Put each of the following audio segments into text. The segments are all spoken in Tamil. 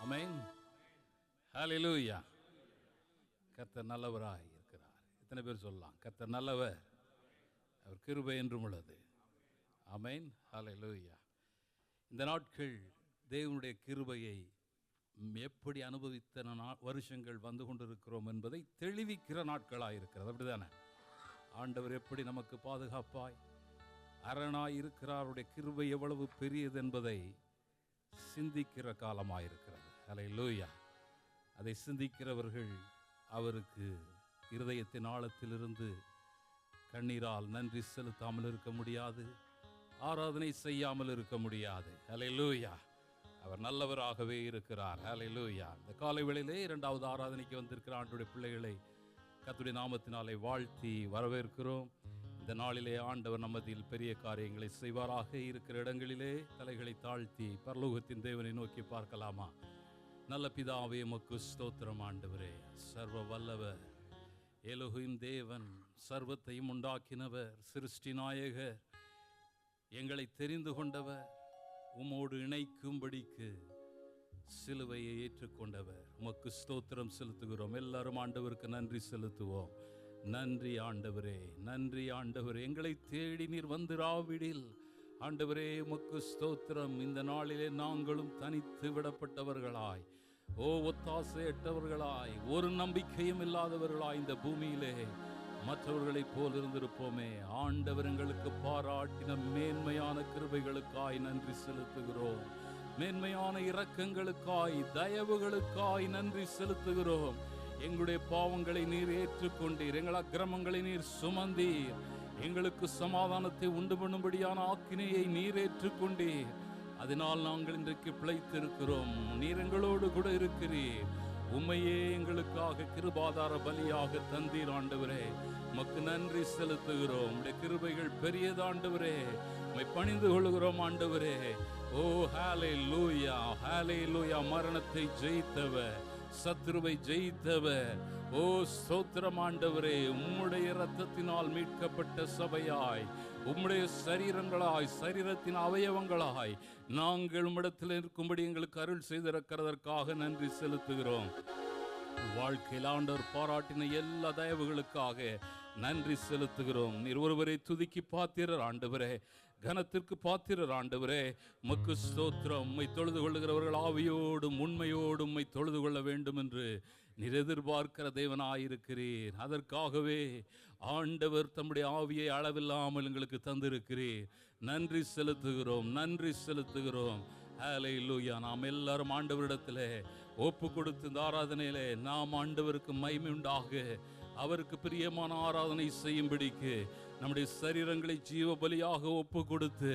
ஆமென். ஹல்லேலூயா. கர்த்தர் நல்லவராய் இருக்கிறார். எத்தனை பேர் சொல்லலாம் கர்த்தர் நல்லவர், அவர் கிருபை என்றும் உள்ளது. ஆமென். ஹல்லேலூயா. இந்த நாட்கள் தேவனுடைய கிருபையை எப்படி அனுபவித்த வருஷங்கள் வந்து கொண்டிருக்கிறோம் என்பதை தெளிவிக்கிற நாட்களாக இருக்கிறது. அப்படிதானே? ஆண்டவர் எப்படி நமக்கு பாதுகாப்பாய் அரணாய் இருக்கிறார், அவருடைய கிருபை எவ்வளவு பெரியது என்பதை சிந்திக்கிற காலமாக இருக்கிறது. ஹல்லேலூயா. அதை சிந்திக்கிறவர்கள் அவருக்கு இருதயத்தின் ஆழத்திலிருந்து கண்ணீரால் நன்றி செலுத்தாமல் இருக்க முடியாது, ஆராதனை செய்யாமல் இருக்க முடியாது. ஹல்லேலூயா. அவர் நல்லவராகவே இருக்கிறார். ஹல்லேலூயா. இந்த காலை வேளையிலே இரண்டாவது ஆராதனைக்கு வந்திருக்கிற ஆண்டவருடைய பிள்ளைகளை கர்த்தருடைய நாமத்தினாலே வாழ்த்தி வரவேற்கிறோம். இந்த நாளிலே ஆண்டவர் நம்மதில் பெரிய காரியங்களை செய்வாராக. இருக்கிற இடங்களிலே தலைகளை தாழ்த்தி பரலோகத்தின் தேவனை நோக்கி பார்க்கலாமா? நல்ல பிதாவே, உமக்கு ஸ்தோத்திரம் ஆண்டவரே. சர்வ வல்லவர், எலோஹிம் தேவன், சர்வத்தையும் உண்டாக்கினவர், சிருஷ்டி நாயகர், எங்களை தெரிந்து கொண்டவர், உமோடு இணைக்கும்படிக்கு சிலுவையை ஏற்றுக்கொண்டவர். உமக்கு ஸ்தோத்திரம் செலுத்துகிறோம். எல்லாரும் ஆண்டவருக்கு நன்றி செலுத்துவோம். நன்றி ஆண்டவரே, நன்றி ஆண்டவரே. எங்களை தேடி நீர் வந்திராவிடில் ஆண்டவரே உமக்கு ஸ்தோத்திரம். இந்த நாளிலே நாங்களும் தனித்து விடப்பட்டவர்களாய், ஒத்தாசையற்றவர்களாய், ஒரு நம்பிக்கையும் இல்லாதவர்களாய் இந்த பூமியிலே மற்றவர்களைப் போல் இருந்திருப்போமே. ஆண்டவர் எங்களுக்கு பாராட்டின மேன்மையான கிருபைகளுக்காய் நன்றி செலுத்துகிறோம். மேன்மையான இரக்கங்களுக்காய், தயவுகளுக்காய் நன்றி செலுத்துகிறோம். எங்களுடைய பாவங்களை நீர் ஏற்றுக்கொண்டீர், எங்கள் அக்கிரமங்களை நீர் சுமந்தீர், எங்களுக்கு சமாதானத்தை உண்டு பண்ணும்படியான ஆக்கினையை நீர் ஏற்றுக்கொண்டீர். அதனால் நாங்கள் இன்றைக்கு பிழைத்திருக்கிறோம். நீர் எங்களோடு கூட இருக்கிறீர். உம்மையே எங்களுக்காக கிருபாதார பலியாக தந்தீர் ஆண்டவரே. உமக்கு நன்றி செலுத்துகிறோம். உம்முடைய கிருபைகள் பெரியது ஆண்டவரே. உம்மை பணிந்து கொள்கிறோம் ஆண்டவரே. ஓ ஹல்லேலூயா, ஹல்லேலூயா. மரணத்தை ஜெயித்தவர், சத்துருவை ஜெயித்தவர், ஓ ஸ்தோத்திரம் ஆண்டவரே. உம்முடைய இரத்தத்தினால் மீட்கப்பட்ட சபையாய், உம்முடைய சரீரங்களாய், சரீரத்தின் அவயவங்களாய் நாங்கள் உம்மிடத்தில் இருக்கும்படி எங்களுக்கு அருள் செய்திருக்கிறதற்காக நன்றி செலுத்துகிறோம். வாழ்க்கையில் ஆண்டவர் பாராட்டின எல்லா தயவுகளுக்காக நன்றி செலுத்துகிறோம். நீர் ஒருவரை துதிக்கு பாத்திரர் ஆண்டவரே, கனத்திற்கு பாத்திரர் ஆண்டவரே. உமக்கு ஸ்தோத்திரம். உம்மை தொழுது கொள்ளுகிறவர்கள் ஆவியோடும் உண்மையோடும் உம்மை தொழுது கொள்ள வேண்டும் என்று நீர் எதிர்பார்க்கிற தேவனாயிருக்கிறீர். அதற்காகவே ஆண்டவர் தம்முடைய ஆவியை அளவில்லாமல் எங்களுக்கு தந்திருக்கிறீர். நன்றி செலுத்துகிறோம், நன்றி செலுத்துகிறோம். ஹல்லேலூயா. நாம் எல்லாரும் ஆண்டவரிடத்திலே ஒப்பு கொடுத்து இந்த ஆராதனையிலே நாம் ஆண்டவருக்கு மகிமை உண்டாக, அவருக்கு பிரியமான ஆராதனை செய்யும்படிக்கு நம்முடைய சரீரங்களை ஜீவ பலியாக ஒப்பு கொடுத்து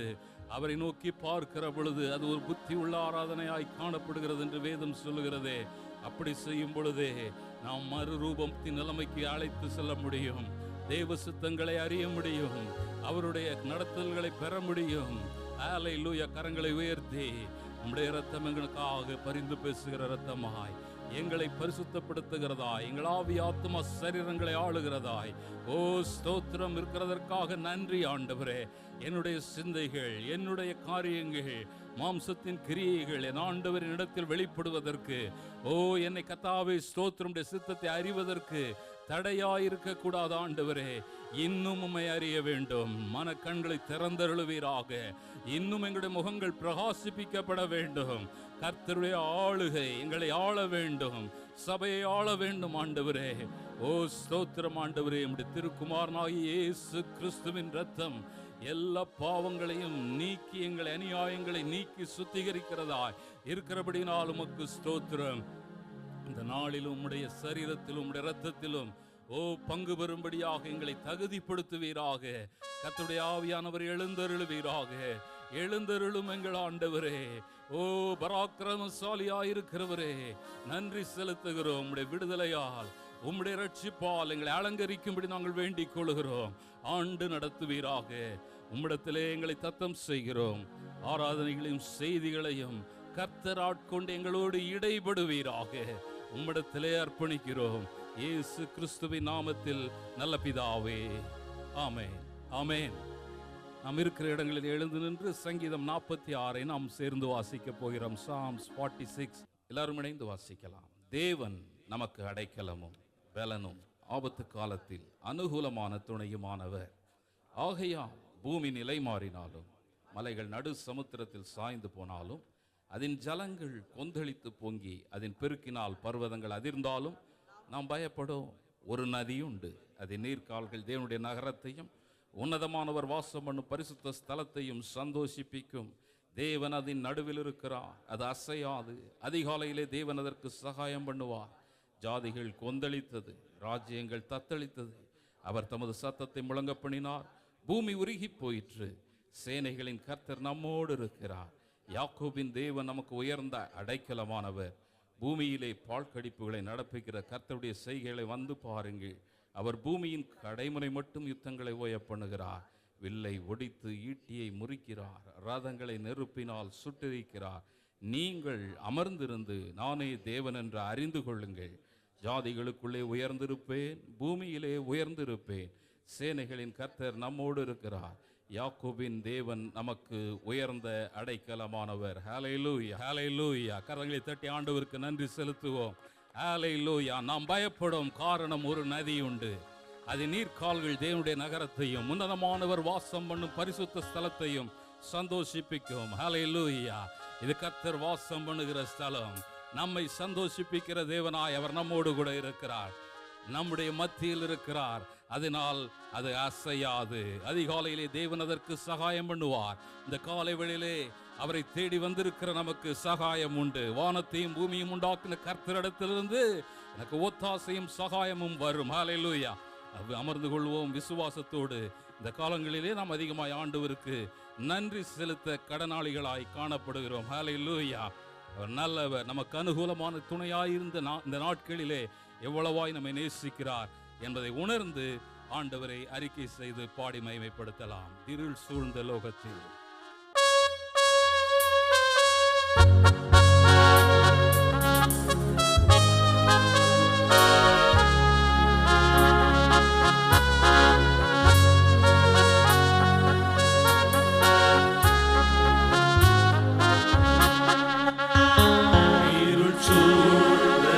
அவரை நோக்கி பார்க்கிற பொழுது அது ஒரு புத்தி உள்ள ஆராதனையாய் காணப்படுகிறது என்று வேதம் சொல்லுகிறதே. அப்படி செய்யும் பொழுதே நாம் மறுரூபத்தின் நிலைமைக்கு அழைத்து செல்ல முடியும். தேவ சித்தங்களை அறிய முடியும். அவருடைய நடத்தல்களை பெற முடியும். ஹல்லேலூயா. கரங்களை உயர்த்தி நம்முடைய இரத்தம் எங்களுக்காக பரிந்து பேசுகிற இரத்தமாய், எங்களை பரிசுத்தப்படுத்துகிறதாய், எங்கள் ஆவி ஆத்துமா சரீரங்களை ஆளுகிறதாய், ஓ ஸ்தோத்திரம் இருக்கிறதற்காக நன்றி ஆண்டவரே. என்னுடைய சிந்தைகள், என்னுடைய காரியங்கள், மாம்சத்தின் கிரியைகள் என் ஆண்டவரின் இடத்தில் வெளிப்படுவதற்கு, ஓ என்னை கர்த்தாவே ஸ்தோத்திரம் சித்தத்தை அறிவதற்கு தடையாயிருக்க கூடாது ஆண்டவரே. இன்னும் உம்மை அறிய வேண்டும். மன கண்களை திறந்தருளுவீராக. இன்னும் எங்களுடைய முகங்கள் பிரகாசிப்பிக்கப்பட வேண்டும். கர்த்தருடைய ஆளுகை எங்களை ஆள வேண்டும், சபையை ஆள வேண்டும் ஆண்டவரே. ஓ ஸ்தோத்திரம் ஆண்டவரே. நம்முடைய திருக்குமாரனாகிய இயேசு கிறிஸ்துவின் இரத்தம் எல்லா பாவங்களையும் நீக்கி எங்களை அநியாயங்களை நீக்கி சுத்திகரிக்கிறதாய் இருக்கிறபடினால் உமக்கு ஸ்தோத்திரம். இந்த நாளிலும் உம்முடைய சரீரத்திலும் உம்முடைய இரத்தத்திலும் ஓ பங்கு பெறும்படியாக எங்களை தகுதிப்படுத்துவீராக. கர்த்தருடைய ஆவியானவர் எழுந்தருளுவீராக. எழுந்தருளும் எங்கள் ஆண்டவரே. ஓ பராக்கிரமசாலியாயிருக்கிறவரே, நன்றி செலுத்துகிறோம். உம்முடைய விடுதலையால், உம்முடைய ரட்சிப்பால் எங்களை அலங்கரிக்கும்படி நாங்கள் வேண்டிக் கொள்கிறோம். ஆண்டு நடத்துவீராக. உம்மிடத்திலே எங்களை தத்தம் செய்கிறோம். ஆராதனைகளையும் செய்திகளையும் கர்த்தர் ஆட்கொண்டு எங்களோடு இடைபடுவீராக. உம்மிடத்திலே அர்ப்பணிக்கிறோம். இயேசு கிறிஸ்துவின் நாமத்தில் நல்ல பிதாவே, ஆமென், ஆமென். நாம் இருக்கிற இடங்களில் எழுந்து நின்று சங்கீதம் 46 நாம் சேர்ந்து வாசிக்க போகிறோம். Psalms 46 எல்லாரும் இணைந்து வாசிக்கலாம். தேவன் நமக்கு அடைக்கலமும் பலனும் ஆபத்து காலத்தில் அனுகூலமான துணையுமானவர். ஆகையால் பூமி நிலை மாறினாலும் மலைகள் நடு சமுத்திரத்தில் சாய்ந்து போனாலும் அதன் ஜலங்கள் கொந்தளித்து பொங்கி அதன் பெருக்கினால் பர்வதங்கள் அதிர்ந்தாலும் நாம் பயப்படும். ஒரு நதி உண்டு, அதன் நீர்க்கால்கள் தேவனுடைய நகரத்தையும் உன்னதமானவர் வாசம் பண்ணும் பரிசுத்த ஸ்தலத்தையும் சந்தோஷிப்பிக்கும். தேவன் அதன் நடுவில் இருக்கிறார், அது அசையாது. அதிகாலையிலே தேவன் அதற்கு சகாயம் பண்ணுவார். ஜாதிகள் கொந்தளித்தது, ராஜ்யங்கள் தத்தளித்தது. அவர் தமது சத்தத்தை முழங்க பண்ணினார், பூமி உருகி போயிற்று. சேனைகளின் கர்த்தர் நம்மோடு இருக்கிறார். யாக்கோபின் தேவன் நமக்கு உயர்ந்த அடைக்கலமானவர். பூமியிலே பாழ்கடிப்புகளை நடப்பிக்கிற கர்த்தருடைய செய்கைகளை வந்து பாருங்கள். அவர் பூமியின் கடைமுறை மட்டும் யுத்தங்களை ஓய பண்ணுகிறார். வில்லை ஒடித்து ஈட்டியை முறிக்கிறார், ரதங்களை நெருப்பினால் சுட்டெரிக்கிறார். நீங்கள் அமர்ந்திருந்து நானே தேவன் என்று அறிந்து கொள்ளுங்கள். ஜாதிகளுக்குள்ளே உயர்ந்திருப்பேன், பூமியிலே உயர்ந்திருப்பேன். சேனைகளின் கர்த்தர் நம்மோடு இருக்கிறார். யாக்கோபின் தேவன் நமக்கு உயர்ந்த அடைக்கலமானவர். ஹல்லேலூயா, ஹல்லேலூயா. கரங்களை தட்டி ஆண்டவருக்கு நன்றி செலுத்துவோம். ஹல்லேலூயா. நாம் பயப்படும் காரணம், ஒரு நதி உண்டு, அது நீர்க்கால்கள் தேவனுடைய நகரத்தையும் உன்னதமானவர் வாசம் பண்ணும் பரிசுத்த ஸ்தலத்தையும் சந்தோஷிப்பிக்கும். ஹல்லேலூயா. இது கர்த்தர் வாசம் பண்ணுகிற ஸ்தலம். நம்மை சந்தோஷிப்பிக்கிற தேவனாய் அவர் நம்மோடு கூட இருக்கிறார், நம்முடைய மத்தியில் இருக்கிறார். அதனால் அது அசையாது. அதிகாலையிலே தேவன் அதற்கு சகாயம் பண்ணுவார். இந்த காலை வேளையிலே அவரை தேடி வந்திருக்கிற நமக்கு சகாயம் உண்டு. வானத்தையும் பூமியும் உண்டாக்கின கர்த்தரிடத்திலிருந்து எனக்கு ஒத்தாசையும் சகாயமும் வரும். ஹல்லேலூயா. அமர்ந்து கொள்வோம் விசுவாசத்தோடு. இந்த காலங்களிலே நாம் அதிகமாய் ஆண்டவருக்கு நன்றி செலுத்த கடனாளிகளாய் காணப்படுகிறோம். ஹல்லேலூயா. அவர் நல்லவர், நமக்கு அனுகூலமான துணையாயிருந்த இந்த நாட்களிலே எவ்வளவாய் நம்மை நேசிக்கிறார் என்பதை உணர்ந்து ஆண்டவரை அறிக்கை செய்து பாடி மகிமைப்படுத்தலாம். இருள் சூழ்ந்த லோகத்தில் இருள் சூழ்ந்த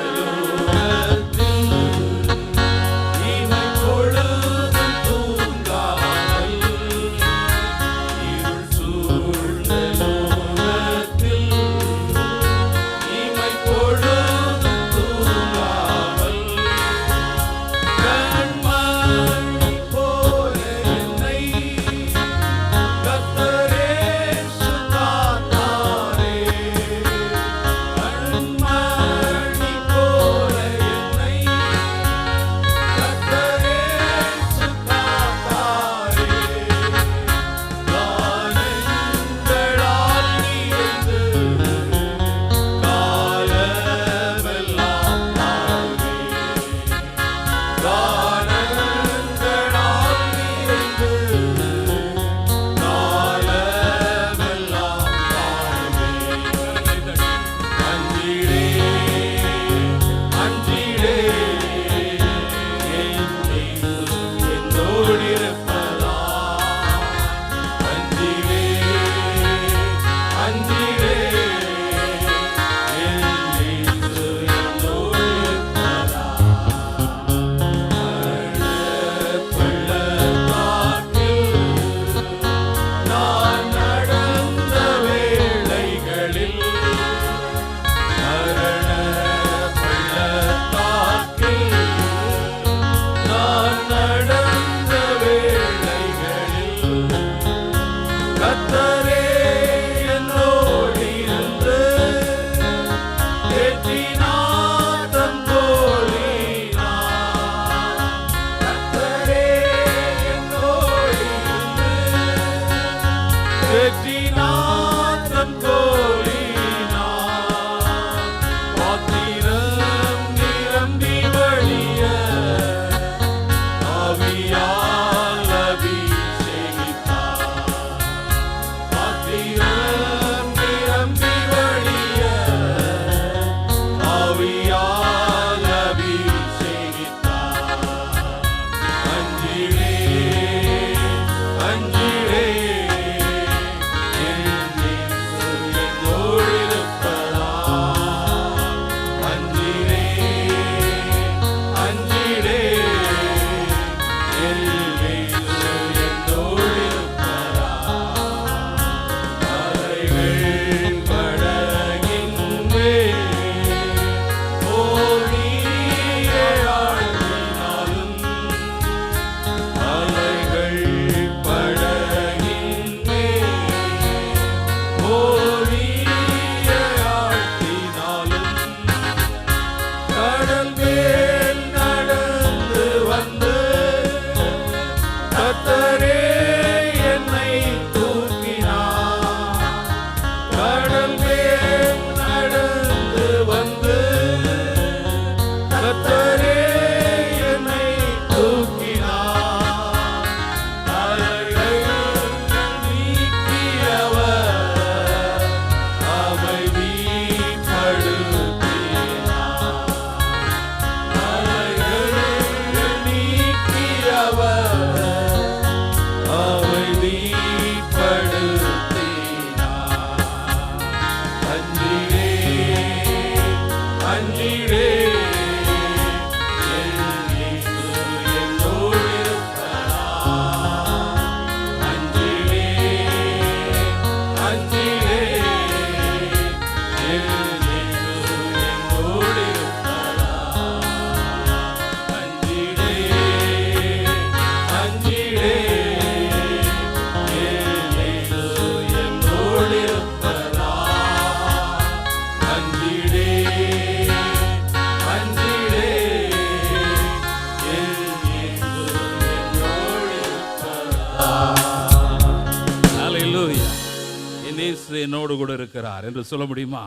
இயேசு என்னோடு கூட இருக்கிறார் என்று சொல்ல முடியுமா?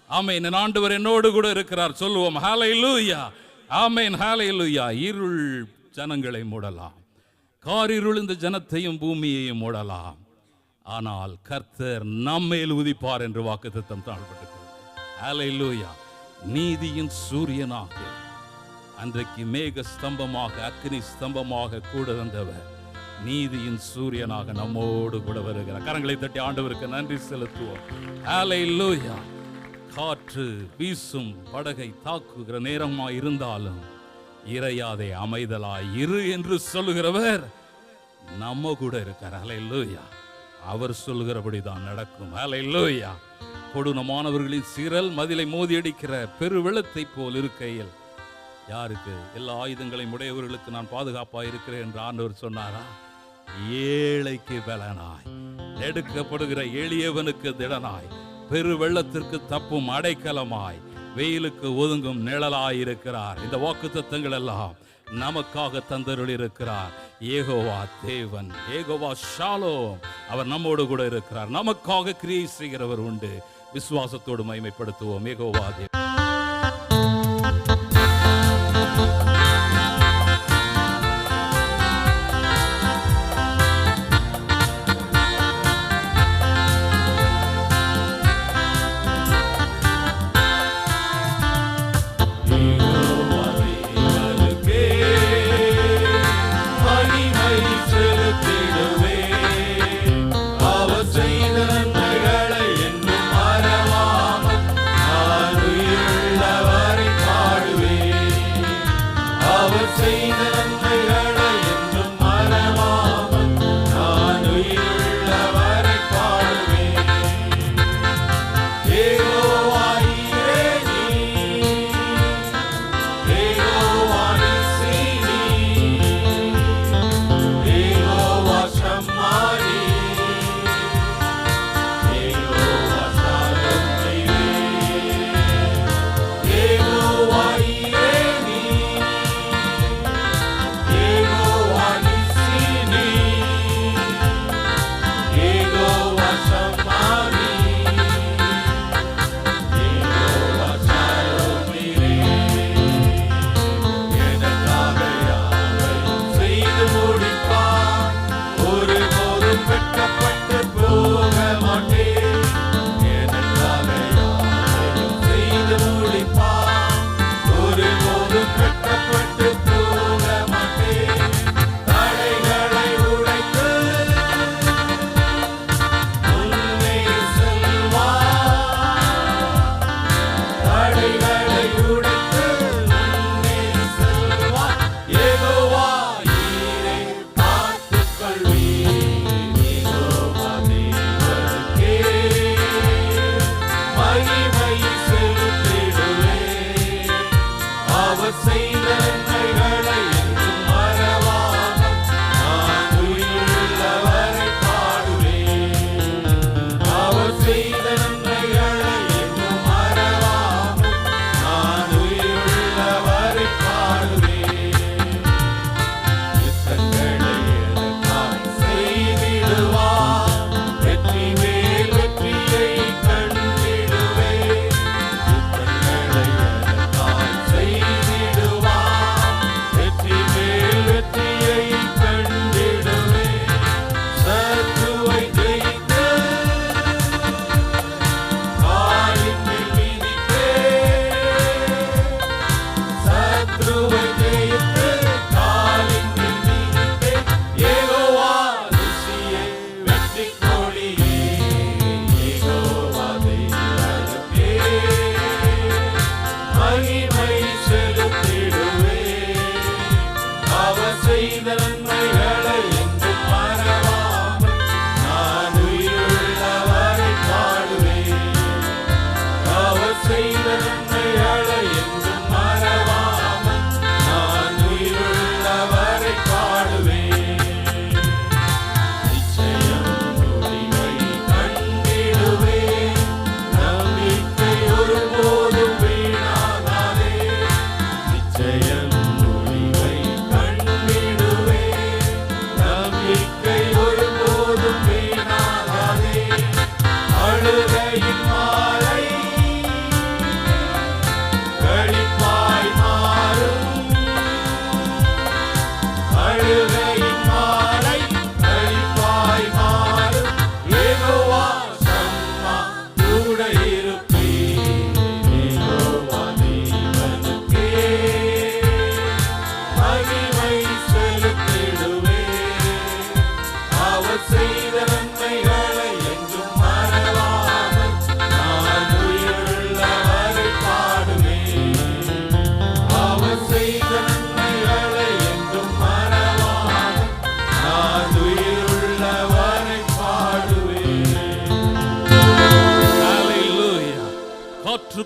ஆமென். என் ஆண்டவர் என்னோடு கூட இருக்கிறார் சொல்லுவோம். ஹல்லேலூயா, ஆமென், ஹல்லேலூயா. இருள் ஜனங்களை மூடலாம், காரிருள் இந்த ஜனத்தையும் பூமியையும் மூடலாம், ஆனால் கர்த்தர் நம்மேல் உதிப்பார் என்று வாக்குத்தத்தம் தாழ்பட்டிருக்கிறது. ஹல்லேலூயா. நீதியின் சூரியனாக அன்றைக்கு மேக ஸ்தம்பமாக அக்னி ஸ்தம்பமாக கூட வந்தவர் நீதியின் சூரியனாக நம்மோடு கூட வருகிறார். கரங்களை தட்டி ஆண்டவருக்கு நன்றி செலுத்துவோம். ஹல்லேலூயா. காற்று வீசும் படகை தாக்குகிற நேரமாய் இருந்தாலும் இறையாதே அமைதலாய் இரு என்று சொல்லுகிறவர் நம்ம கூட இருக்கார். ஹல்லேலூயா. அவர் சொல்லுகிறபடிதான் நடக்கும். ஹல்லேலூயா. கொடூரமானவர்களின் சிரல் மதிலை மோதியடிக்கிற பெருவெள்ளத்தை போல் இருக்கையில் யாருக்கு? எல்லா ஆயுதங்களையும் உடையவர்களுக்கு நான் பாதுகாப்பாக இருக்கிறேன் என்று ஆண்டவர் சொன்னாரா? ஏழைக்கு பலனாய், நெடுக்கப்படுகிற எளியவனுக்கு திடனாய், பெரு வெள்ளத்திற்கு தப்பும் அடைக்கலமாய், வெயிலுக்கு ஒதுங்கும் நிழலாய் இருக்கிறார். இந்த வாக்குத்தத்தங்கள் எல்லாம் நமக்காக தந்தருள் இருக்கிறார். யெகோவா தேவன், யெகோவா ஷாலோம், அவர் நம்மோடு கூட இருக்கிறார். நமக்காக கிரியை செய்கிறவர் உண்டு. விசுவாசத்தோடு மகிமைப்படுத்துவோம். யெகோவா தேவன்.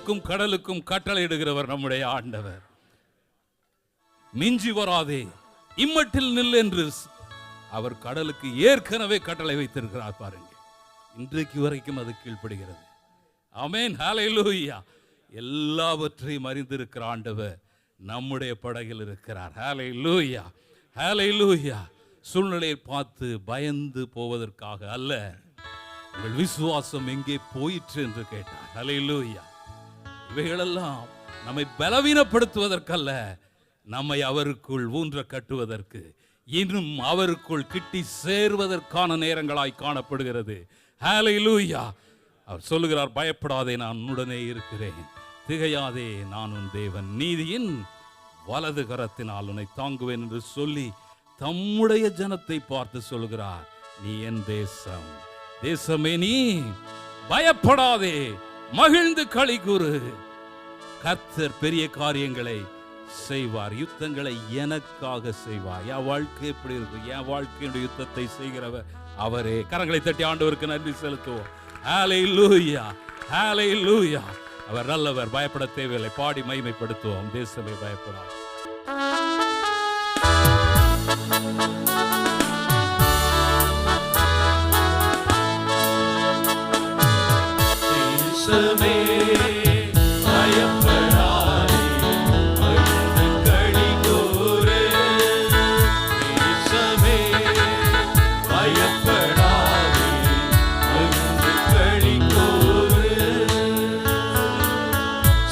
வானத்துக்கும் கடலுக்கும் கட்டளையிடுகிறவர் நம்முடைய ஆண்டவர். மிஞ்சி வராதே, இம்மட்டில் நில் என்று அவர் கடலுக்கு ஏற்கனவே கட்டளை வைத்திருக்கிறார். பாருங்க, இன்றைக்கு வரைக்கும் அது கீழ்ப்படுகிறது. ஆமென், ஹல்லேலூயா. எல்லாவற்றையும் அறிந்திருக்கிற ஆண்டவர் நம்முடைய படகில் இருக்கிறார். ஹல்லேலூயா, ஹல்லேலூயா. சூழ்நிலையை பார்த்து பயந்து போவதற்காக அல்ல, உங்கள் விசுவாசம் எங்கே போயிற்று என்று கேட்டார். ஹல்லேலூயா. இவைகளெல்லாம் நம்மை பலவீனப்படுத்துவதற்கல்ல, நம்மை அவருக்குள் ஊன்ற கட்டுவதற்கு, இன்னும் அவருக்குள் கிட்டி சேர்வதற்கான நேரங்களாய் காணப்படுகிறது. ஹல்லேலூயா. அவர் சொல்லுகிறார், பயப்படாதே, நான் உன்னுடனே இருக்கிறேன், திகையாதே, நான் உன் தேவன், நீதியின் வலது கரத்தினால் உன்னை தாங்குவேன் என்று சொல்லி தம்முடைய ஜனத்தை பார்த்து சொல்கிறார், நீ என் தேசம், தேசமே நீ பயப்படாதே, மகிழ்ந்து களி கூறு, கர்த்தர் பெரிய காரியங்களை செய்வார், யுத்தங்களை எனக்காக செய்வார். என் வாழ்க்கை எப்படி இருக்கு? என் வாழ்க்கையுடைய யுத்தத்தை செய்கிறவர் அவரே. கரங்களை தட்டி ஆண்டவருக்கு நன்றி செலுத்துவோம். ஹல்லேலூயா, ஹல்லேலூயா. அவர் நல்லவர், பயப்பட தேவையில்லை. பாடி மகிமைப்படுத்துவோம். தேசமே பயப்படாது. தேசமே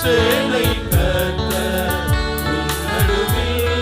சேனை கர்த்தர் உன் நடுவில்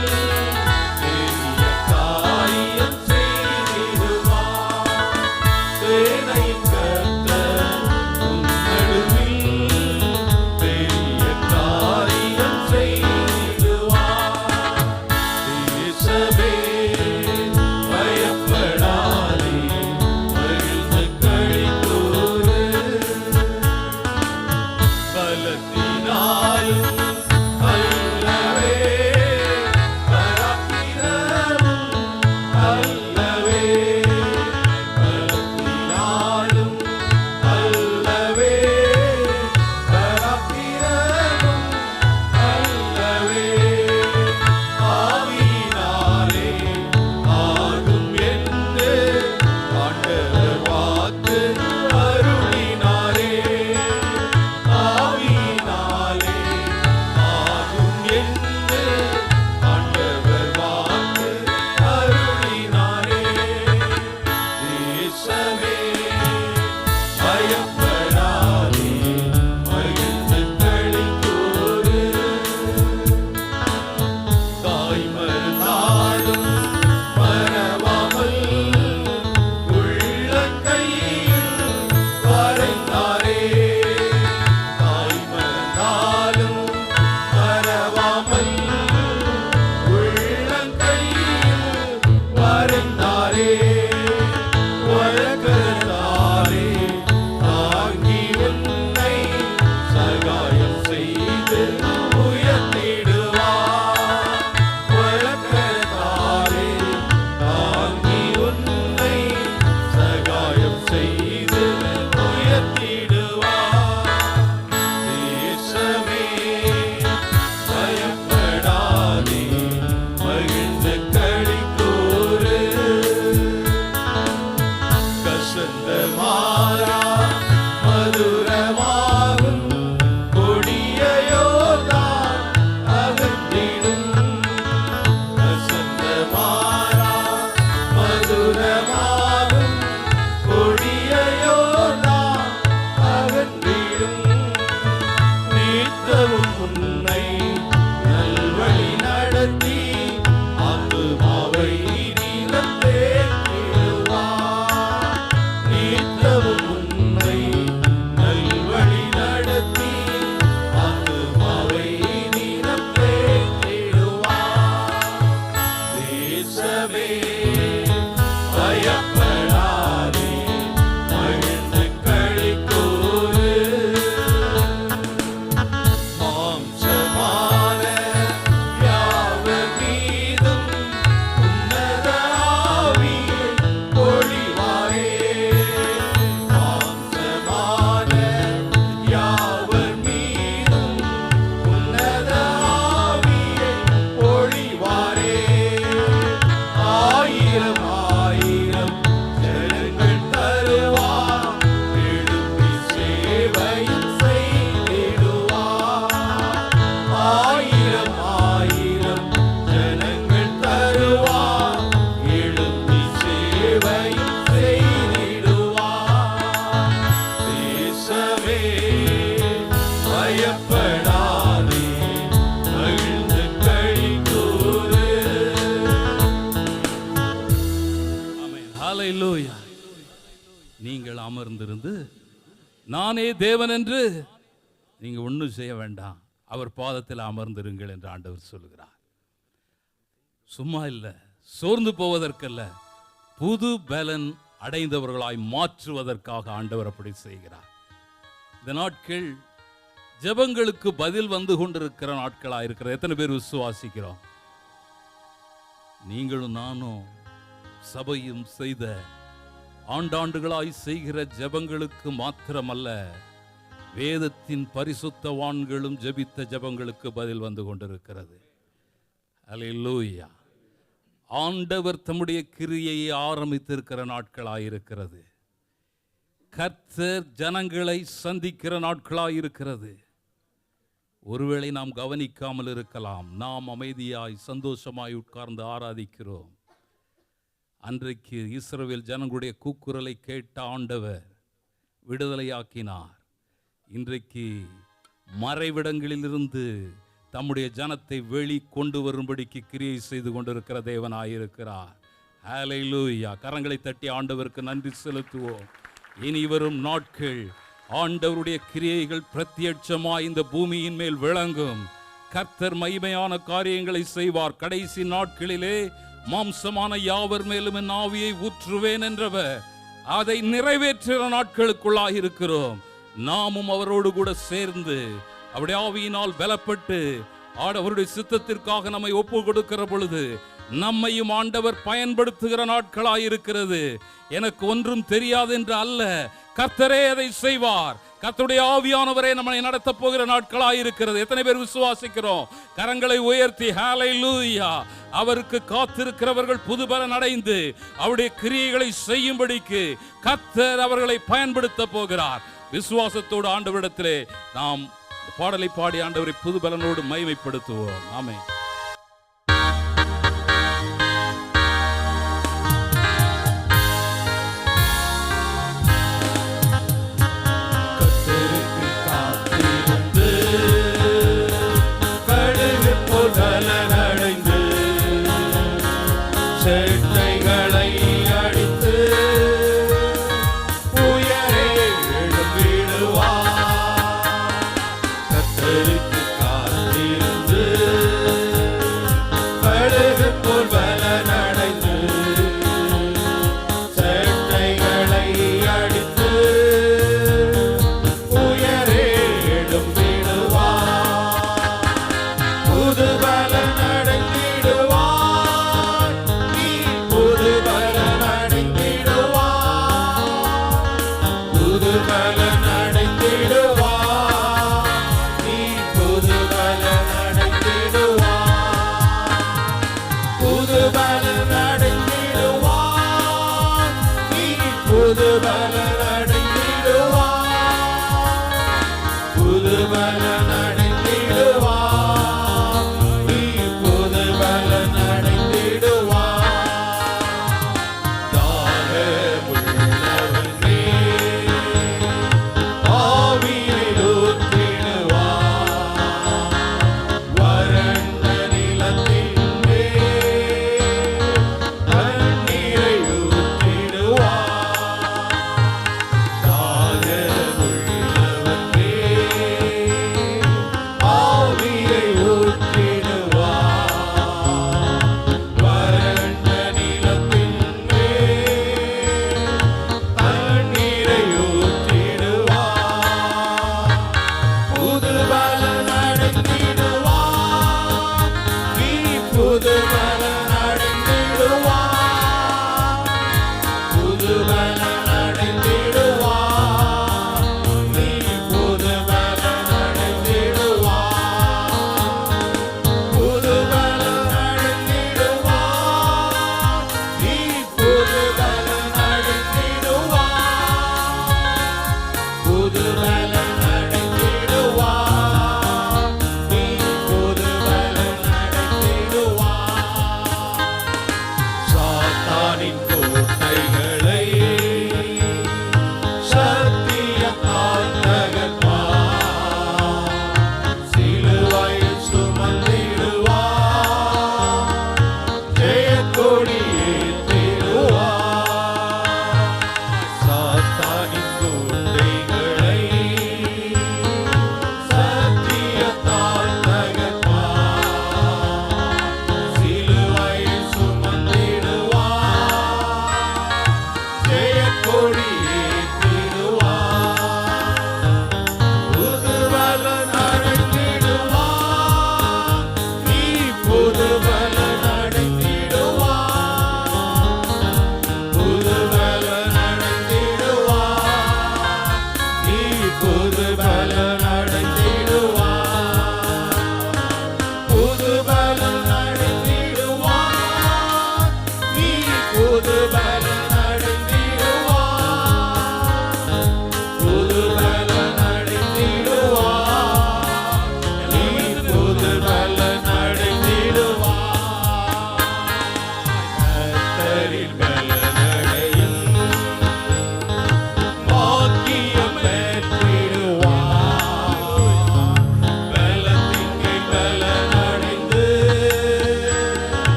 அமர்ந்திருந்து நானே தேவன் என்று நீங்க ஒன்றும் செய்ய வேண்டாம், அவர் பாதத்தில் அமர்ந்திருங்கள் என்று ஆண்டவர் சொல்கிறார். சும்மா இல்லை, சோர்ந்து போவதற்கல்ல, புது பலன் அடைந்தவர்களாய் மாற்றுவதற்காக ஆண்டவர் அப்படி செய்கிறார். இந்த நாட்கள் ஜெபங்களுக்கு பதில் வந்து கொண்டிருக்கிற நாட்களாக இருக்கிற எத்தனை பேர் விசுவாசிக்கிறோம்? நீங்களும் நானும் சபையும் செய்த ஆண்டாண்டுகளாய் செய்கிற ஜெபங்களுக்கு மாத்திரமல்ல, வேதத்தின் பரிசுத்தவான்களும் ஜெபித்த ஜெபங்களுக்கு பதில் வந்து கொண்டிருக்கிறது. அல்லேலூயா. ஆண்டவர் தம்முடைய கிரியையை ஆரம்பித்திருக்கிற நாட்களாயிருக்கிறது. கர்த்தர் ஜனங்களை சந்திக்கிற நாட்களாயிருக்கிறது. ஒருவேளை நாம் கவனிக்காமல் இருக்கலாம். நாம் அமைதியாய் சந்தோஷமாய் உட்கார்ந்து ஆராதிக்கிறோம். அன்றைக்கு இஸ்ரவேல் ஜனங்களுடைய கூக்குரலை கேட்ட ஆண்டவர் விடுதலையாக்கினார். இன்றைக்கு மறைவிடங்களிலிருந்து தம்முடைய ஜனத்தை வெளி கொண்டு வரும்படிக்கு கிரியை செய்து கொண்டிருக்கிற தேவனாயிருக்கிறார். ஹல்லேலூயா. கரங்களை தட்டி ஆண்டவருக்கு நன்றி செலுத்துவோம். இனி வரும் நாட்கள் ஆண்டவருடைய கிரியைகள் பிரத்யட்சமாய் இந்த பூமியின் மேல் விளங்கும். கர்த்தர் மகிமையான காரியங்களை செய்வார். கடைசி நாட்களிலே மாம்சமான யாவர் மேலும் என் ஆவியை ஊற்றுவேன் என்றவர் அதை நிறைவேற்றுகிற நாட்களுக்குள்ளாக இருக்கிறோம். நாமும் அவரோடு கூட சேர்ந்து அவருடைய ஆவியினால் பலப்பட்டு அவருடைய சித்தத்திற்காக நம்மை ஒப்பு கொடுக்கிற பொழுது நம்மையும் ஆண்டவர் பயன்படுத்துகிற நாட்களாயிருக்கிறது. எனக்கு ஒன்றும் தெரியாது என்று அல்ல, கர்த்தரே அதை செய்வார். கர்த்தருடைய ஆவியானவரே நம்மை நடத்த போகிற நாட்களாயிருக்கிறது. எத்தனை பேர் விசுவாசிக்கிறோம்? கரங்களை உயர்த்தி ஹல்லேலூயா. அவருக்கு காத்திருக்கிறவர்கள் புதுபலன் அடைந்து அவருடைய கிரியைகளை செய்யும்படிக்கு கர்த்தர் அவர்களை பயன்படுத்த போகிறார். விசுவாசத்தோடு ஆண்டவரிடத்திலே நாம் பாடலை பாடி ஆண்டவரை புதுபலனோடு மகிமைப்படுத்துவோம். ஆமென்.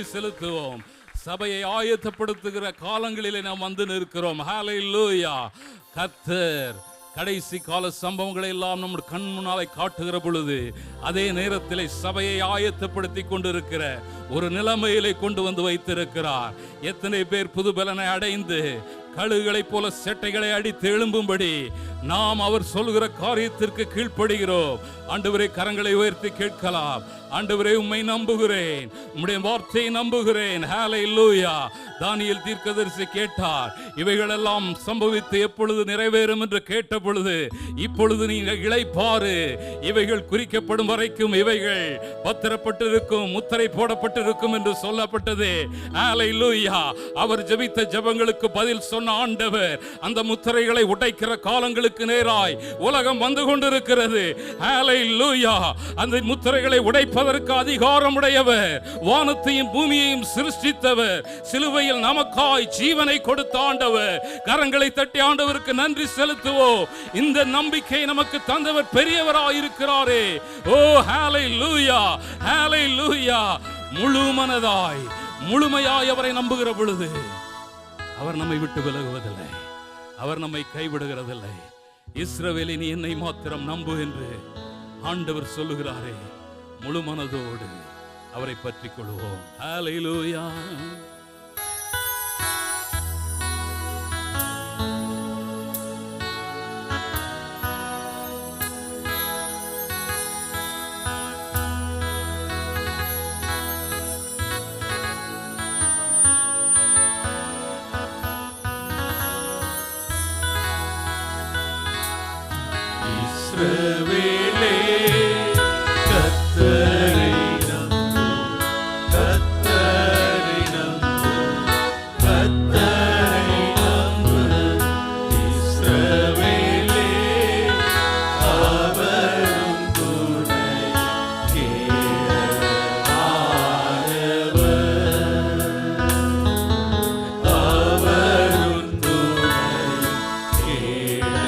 நன்றி செலுத்துவோம். சபையை ஆயத்தப்படுத்துகிற காலங்களிலே நாம் வந்து நிற்கிறோம். ஹல்லேலூயா. கர்த்தர் கடைசி கால சம்பவங்களை எல்லாம் நம்முடைய கண் முன்னாலே காட்டுகிற பொழுது அதே நேரத்தில் சபையை ஆயத்தப்படுத்தி கொண்டிருக்கிற ஒரு நிலைமையிலே கொண்டு வந்து வைத்திருக்கிறார். எத்தனை பேர் புது பலனை அடைந்து கழுகுகளைப் போல செட்டைகளை அடித்து எழும்பும்படி நாம் அவர் சொல்கிற காரியத்திற்கு கீழ்ப்படுகிறோம். ஆண்டவரே, கரங்களை உயர்த்தி கேட்கலாம். ஆண்டவரே, உம்மை நம்புகிறேன், உம்முடைய வார்த்தையை நம்புகிறேன். ஹல்லேலூயா. தானியேல் தீர்க்கதரிசி கேட்டார், இவைகளெல்லாம் சம்பவித்து எப்பொழுது நிறைவேறும் என்று கேட்ட பொழுது, இப்பொழுது நீங்கள் இளைப்பாறு, இவைகள் குறிக்கப்படும் வரைக்கும் இவைகள் பத்திரப்பட்டிருக்கும், முத்திரை போடப்பட்டிருக்கும் என்று சொல்லப்பட்டது. ஹல்லேலூயா. அவர் ஜெபித்த ஜெபங்களுக்கு பதில் சொன்ன ஆண்டவர் அந்த முத்திரைகளை உடைக்கிற காலங்களுக்கு நேராய் உலகம் வந்து கொண்டிருக்கிறது. ஹல்லேலூயா. அந்த முத்திரைகளை உடைப்பதற்கு அதிகாரம் உடையவர், வானத்தையும் பூமியையும் சிருஷ்டித்தவர், சிலுவையில் நமக்காய் ஜீவனை கொடுத்த ஆண்டவர். கரங்களை தட்டி ஆண்டவருக்கு நன்றி செலுத்துவோம். இந்த நம்பிக்கை நமக்கு தந்தவர் பெரியவராய் இருக்கிறாரே. ஓ ஹல்லேலூயா, ஹல்லேலூயா. முழு மனதாய் முழுமையாய் அவரை நம்புகிற பொழுது அவர் நம்மை விட்டு விலகுவதில்லை, அவர் நம்மை கைவிடுகிறதில்லை. இஸ்ரவேலே, நீ என்னை மாத்திரம் நம்பு என்று ஆண்டவர் சொல்லுகிறாரே. முழு மனதோடு அவரை பற்றிக் கொள்வோம். ஹல்லேலூயா. இஸ்ரவேலே, கர்த்தரை நம்பு, கர்த்தரை நம்பு, கர்த்தரை நம்பு. இஸ்ரவேலே, அவரும் துணை கேடமானவர், அவரும் துணை கேடமானவர்.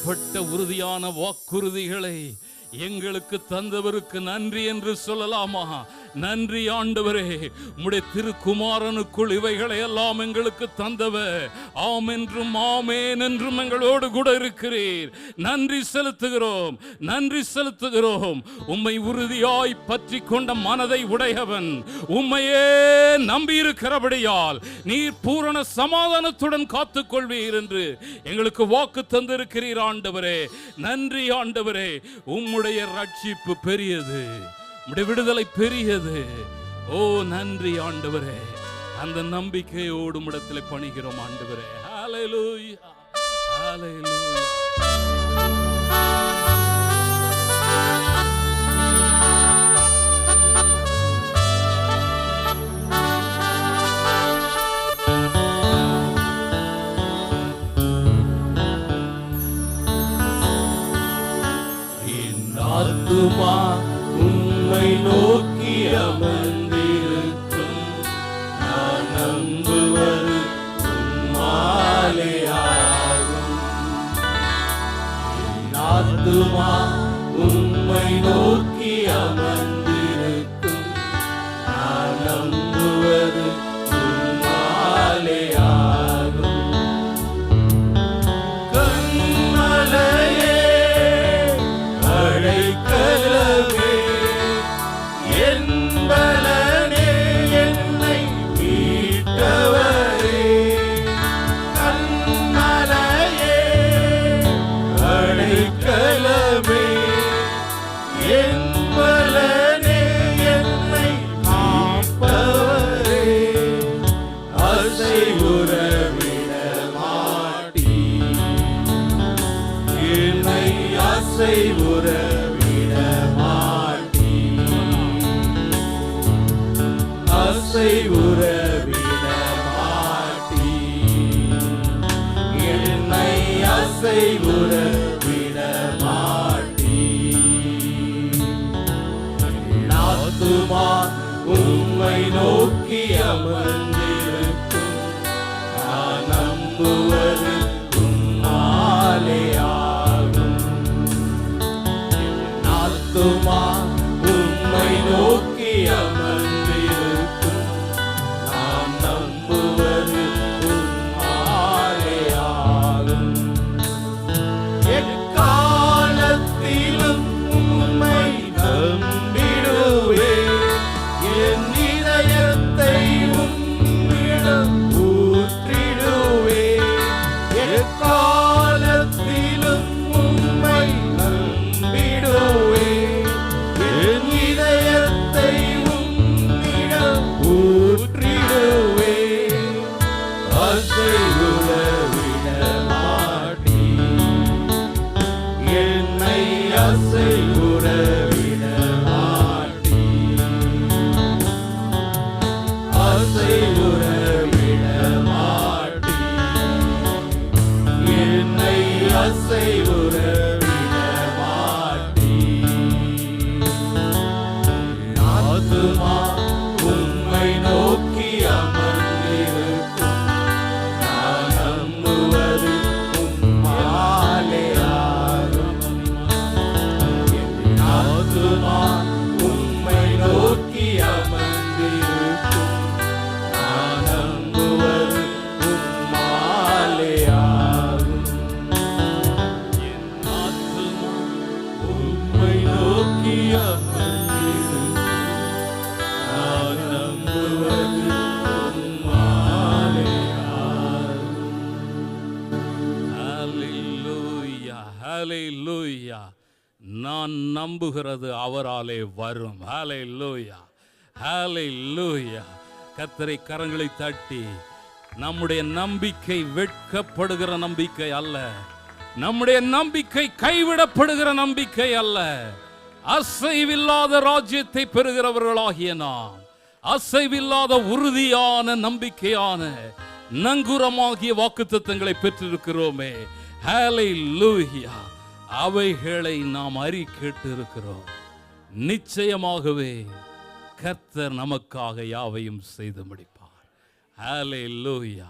இப்படிப்பட்ட உறுதியான வாக்குறுதிகளை எங்களுக்கு தந்தவருக்கு நன்றி என்று சொல்லலாமா? நன்றி ஆண்டவரே, உம்முடைய திருக்குமாரனுக்குள் இவைகளை எல்லாம் எங்களுக்கு தந்தவர். ஆம் என்றும் ஆமேன் என்றும் எங்களோடு கூட இருக்கிறீர். நன்றி செலுத்துகிறோம், நன்றி செலுத்துகிறோம். உம்மை உறுதியாய் பற்றி கொண்ட மனதை உடையவன், உம்மையே நம்பியிருக்கிறபடியால் நீர் பூரண சமாதானத்துடன் காத்துக்கொள்வீர் என்று எங்களுக்கு வாக்கு தந்திருக்கிறீர் ஆண்டவரே. நன்றி ஆண்டவரே. உம்முடைய ரட்சிப்பு பெரியது, உம்முடைய விடுதலை பெரியது. ஓ நன்றி ஆண்டவரே. அந்த நம்பிக்கையோடு உம்மிடத்தில் பணிகிறோம் ஆண்டவரே. ஹல்லேலூயா, ஹல்லேலூயா. ஆத்துமா உம்மை நோக்கி அமர்ந்திருக்கும், நான் நம்புவது உம்மாலே ஆகும். என் ஆத்துமா உம்மை நோக்கி அமர்ந்திருக்கும், நான் நம்புவது உம்மாலே ஆகும். கண்மலையே அழைக்கலவே, என் பலனே என்னை மீட்டவரே. கண்மலையே அழைக்கலவே, என் பலனே என்னை காப்பவரே. அசைவுற விட மாட்டீர், என்னை அசைவுற விட மாட்டீர். அசைவுற விட மாட்டீர், என்னை அசைவுற விட மாட்டீர். என் ஆத்துமா உம்மை நோக்கி அமர்ந்திருக்கும், நான் நம்புவது உம்மாலே ஆகும். என் ஆத்துமா உம்மை நோக்கி அமர்ந்திருக்கும், நான் நம்புவது உம்மாலே ஆகும். எக்காலத்திலும் உம்மை நம்பிடுவேன், என் இதயத்தை உம்மிடம் ஊற்றிடுவேன். எக்காலத்திலும் உம்மை நம்பிடுவேன், என் இதயத்தை உம்மிடம் ஊற்றிடுவேன். அசைவுற விட மாட்டீர், என்னை அசைவுற விட மாட்டீர். அசைவுற விட மாட்டீர், என்னை அசைவுற விட மாட்டீர். ஆத்துமா உம்மை நோக்கி அமர்ந்திருக்கும், நான் நம்புவது உம்மாலே ஆகும். என் ஆத்துமா உம்மை நோக்கி அமர்ந்திருக்கும், நான் நம்புவது உம்மாலே ஆகும். என் ஆத்துமா உம்மை நோக்கி அமர்ந்திருக்கும், நான் நம்புவது உம்மாலே ஆகும். ஹல்லேலூயா, ஹல்லேலூயா. நான் நம்புகிறது அவராலே வரும். ஹல்லேலூயா, ஹல்லேலூயா. கர்த்தரை கரங்களை தட்டி, நம்முடைய நம்பிக்கை வெட்கப்படுகிற நம்பிக்கை அல்ல, நம்முடைய நம்பிக்கை கைவிடப்படுகிற நம்பிக்கை அல்ல. அசைவில்லாத ராஜ்யத்தை பெறுகிறவர்களாகிய நாம் அசைவில்லாத உறுதியான நம்பிக்கையான நங்குரமாகிய வாக்குத்தத்தங்களை பெற்றிருக்கிறோமே. ஹல்லேலூயா. அவைகளை நாம் அறிக்கேட்டு இருக்கிறோம். நிச்சயமாகவே கர்த்தர் நமக்காக யாவையும் செய்து முடிப்பார். ஹல்லேலூயா.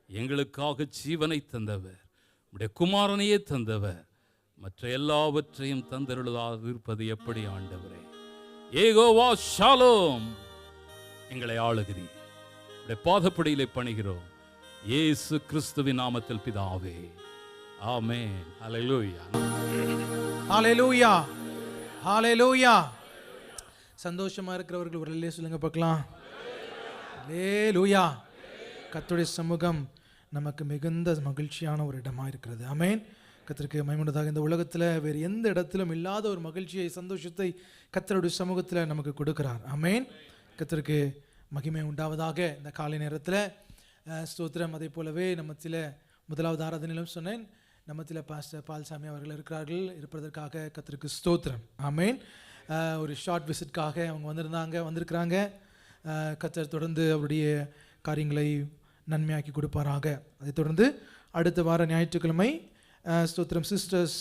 எங்களுக்காக ஜீவனை தந்தவர், உம்முடைய குமாரனையே தந்தவர். மற்ற எல்லாவற்றையும் தந்தருளாது இருப்பது எப்படி ஆண்டவரே? யெகோவா ஷாலோம், எங்களை ஆளுகிறீர். உடைய பாதப்படியிலே பணிகிறோம், இயேசு கிறிஸ்துவின் நாமத்தில் பிதாவே, ஆமென். ஹல்லேலூயா, ஹல்லேலூயா, ஹல்லேலூயா. சந்தோஷமா இருக்கிறவர்கள் ஒரு அல்லேலூயா சொல்லுங்க பார்க்கலாம். ஹல்லேலூயா. கர்த்தருடைய சமூகம் நமக்கு மிகுந்த மகிழ்ச்சியான ஒரு இடமா இருக்கிறது. ஆமென். கர்த்தருக்கு மகிமையுண்டாக. இந்த உலகத்தில் வேறு எந்த இடத்திலும் இல்லாத ஒரு மகிழ்ச்சியை, சந்தோஷத்தை கர்த்தருடைய சமூகத்தில் நமக்கு கொடுக்கிறார். ஆமென். கர்த்தருக்கு மகிமை உண்டாவதாக. இந்த காலை நேரத்தில் ஸ்தோத்திரம். அதே போலவே நம்ம சில முதலாவது ஆராதனையிலும் சொன்னேன், நம்ம சில பாஸ்டர் பால்சாமி அவர்கள் இருப்பதற்காக கர்த்தருக்கு ஸ்தோத்திரம். ஆமென். ஒரு ஷார்ட் விசிட்காக அவங்க வந்திருக்கிறாங்க. கர்த்தர் தொடர்ந்து அவருடைய காரியங்களை நன்மையாக்கி கொடுப்பாராக. அதைத் தொடர்ந்து அடுத்த வார ஞாயிற்றுக்கிழமை ஸ்தோத்திரம் சிஸ்டர்ஸ்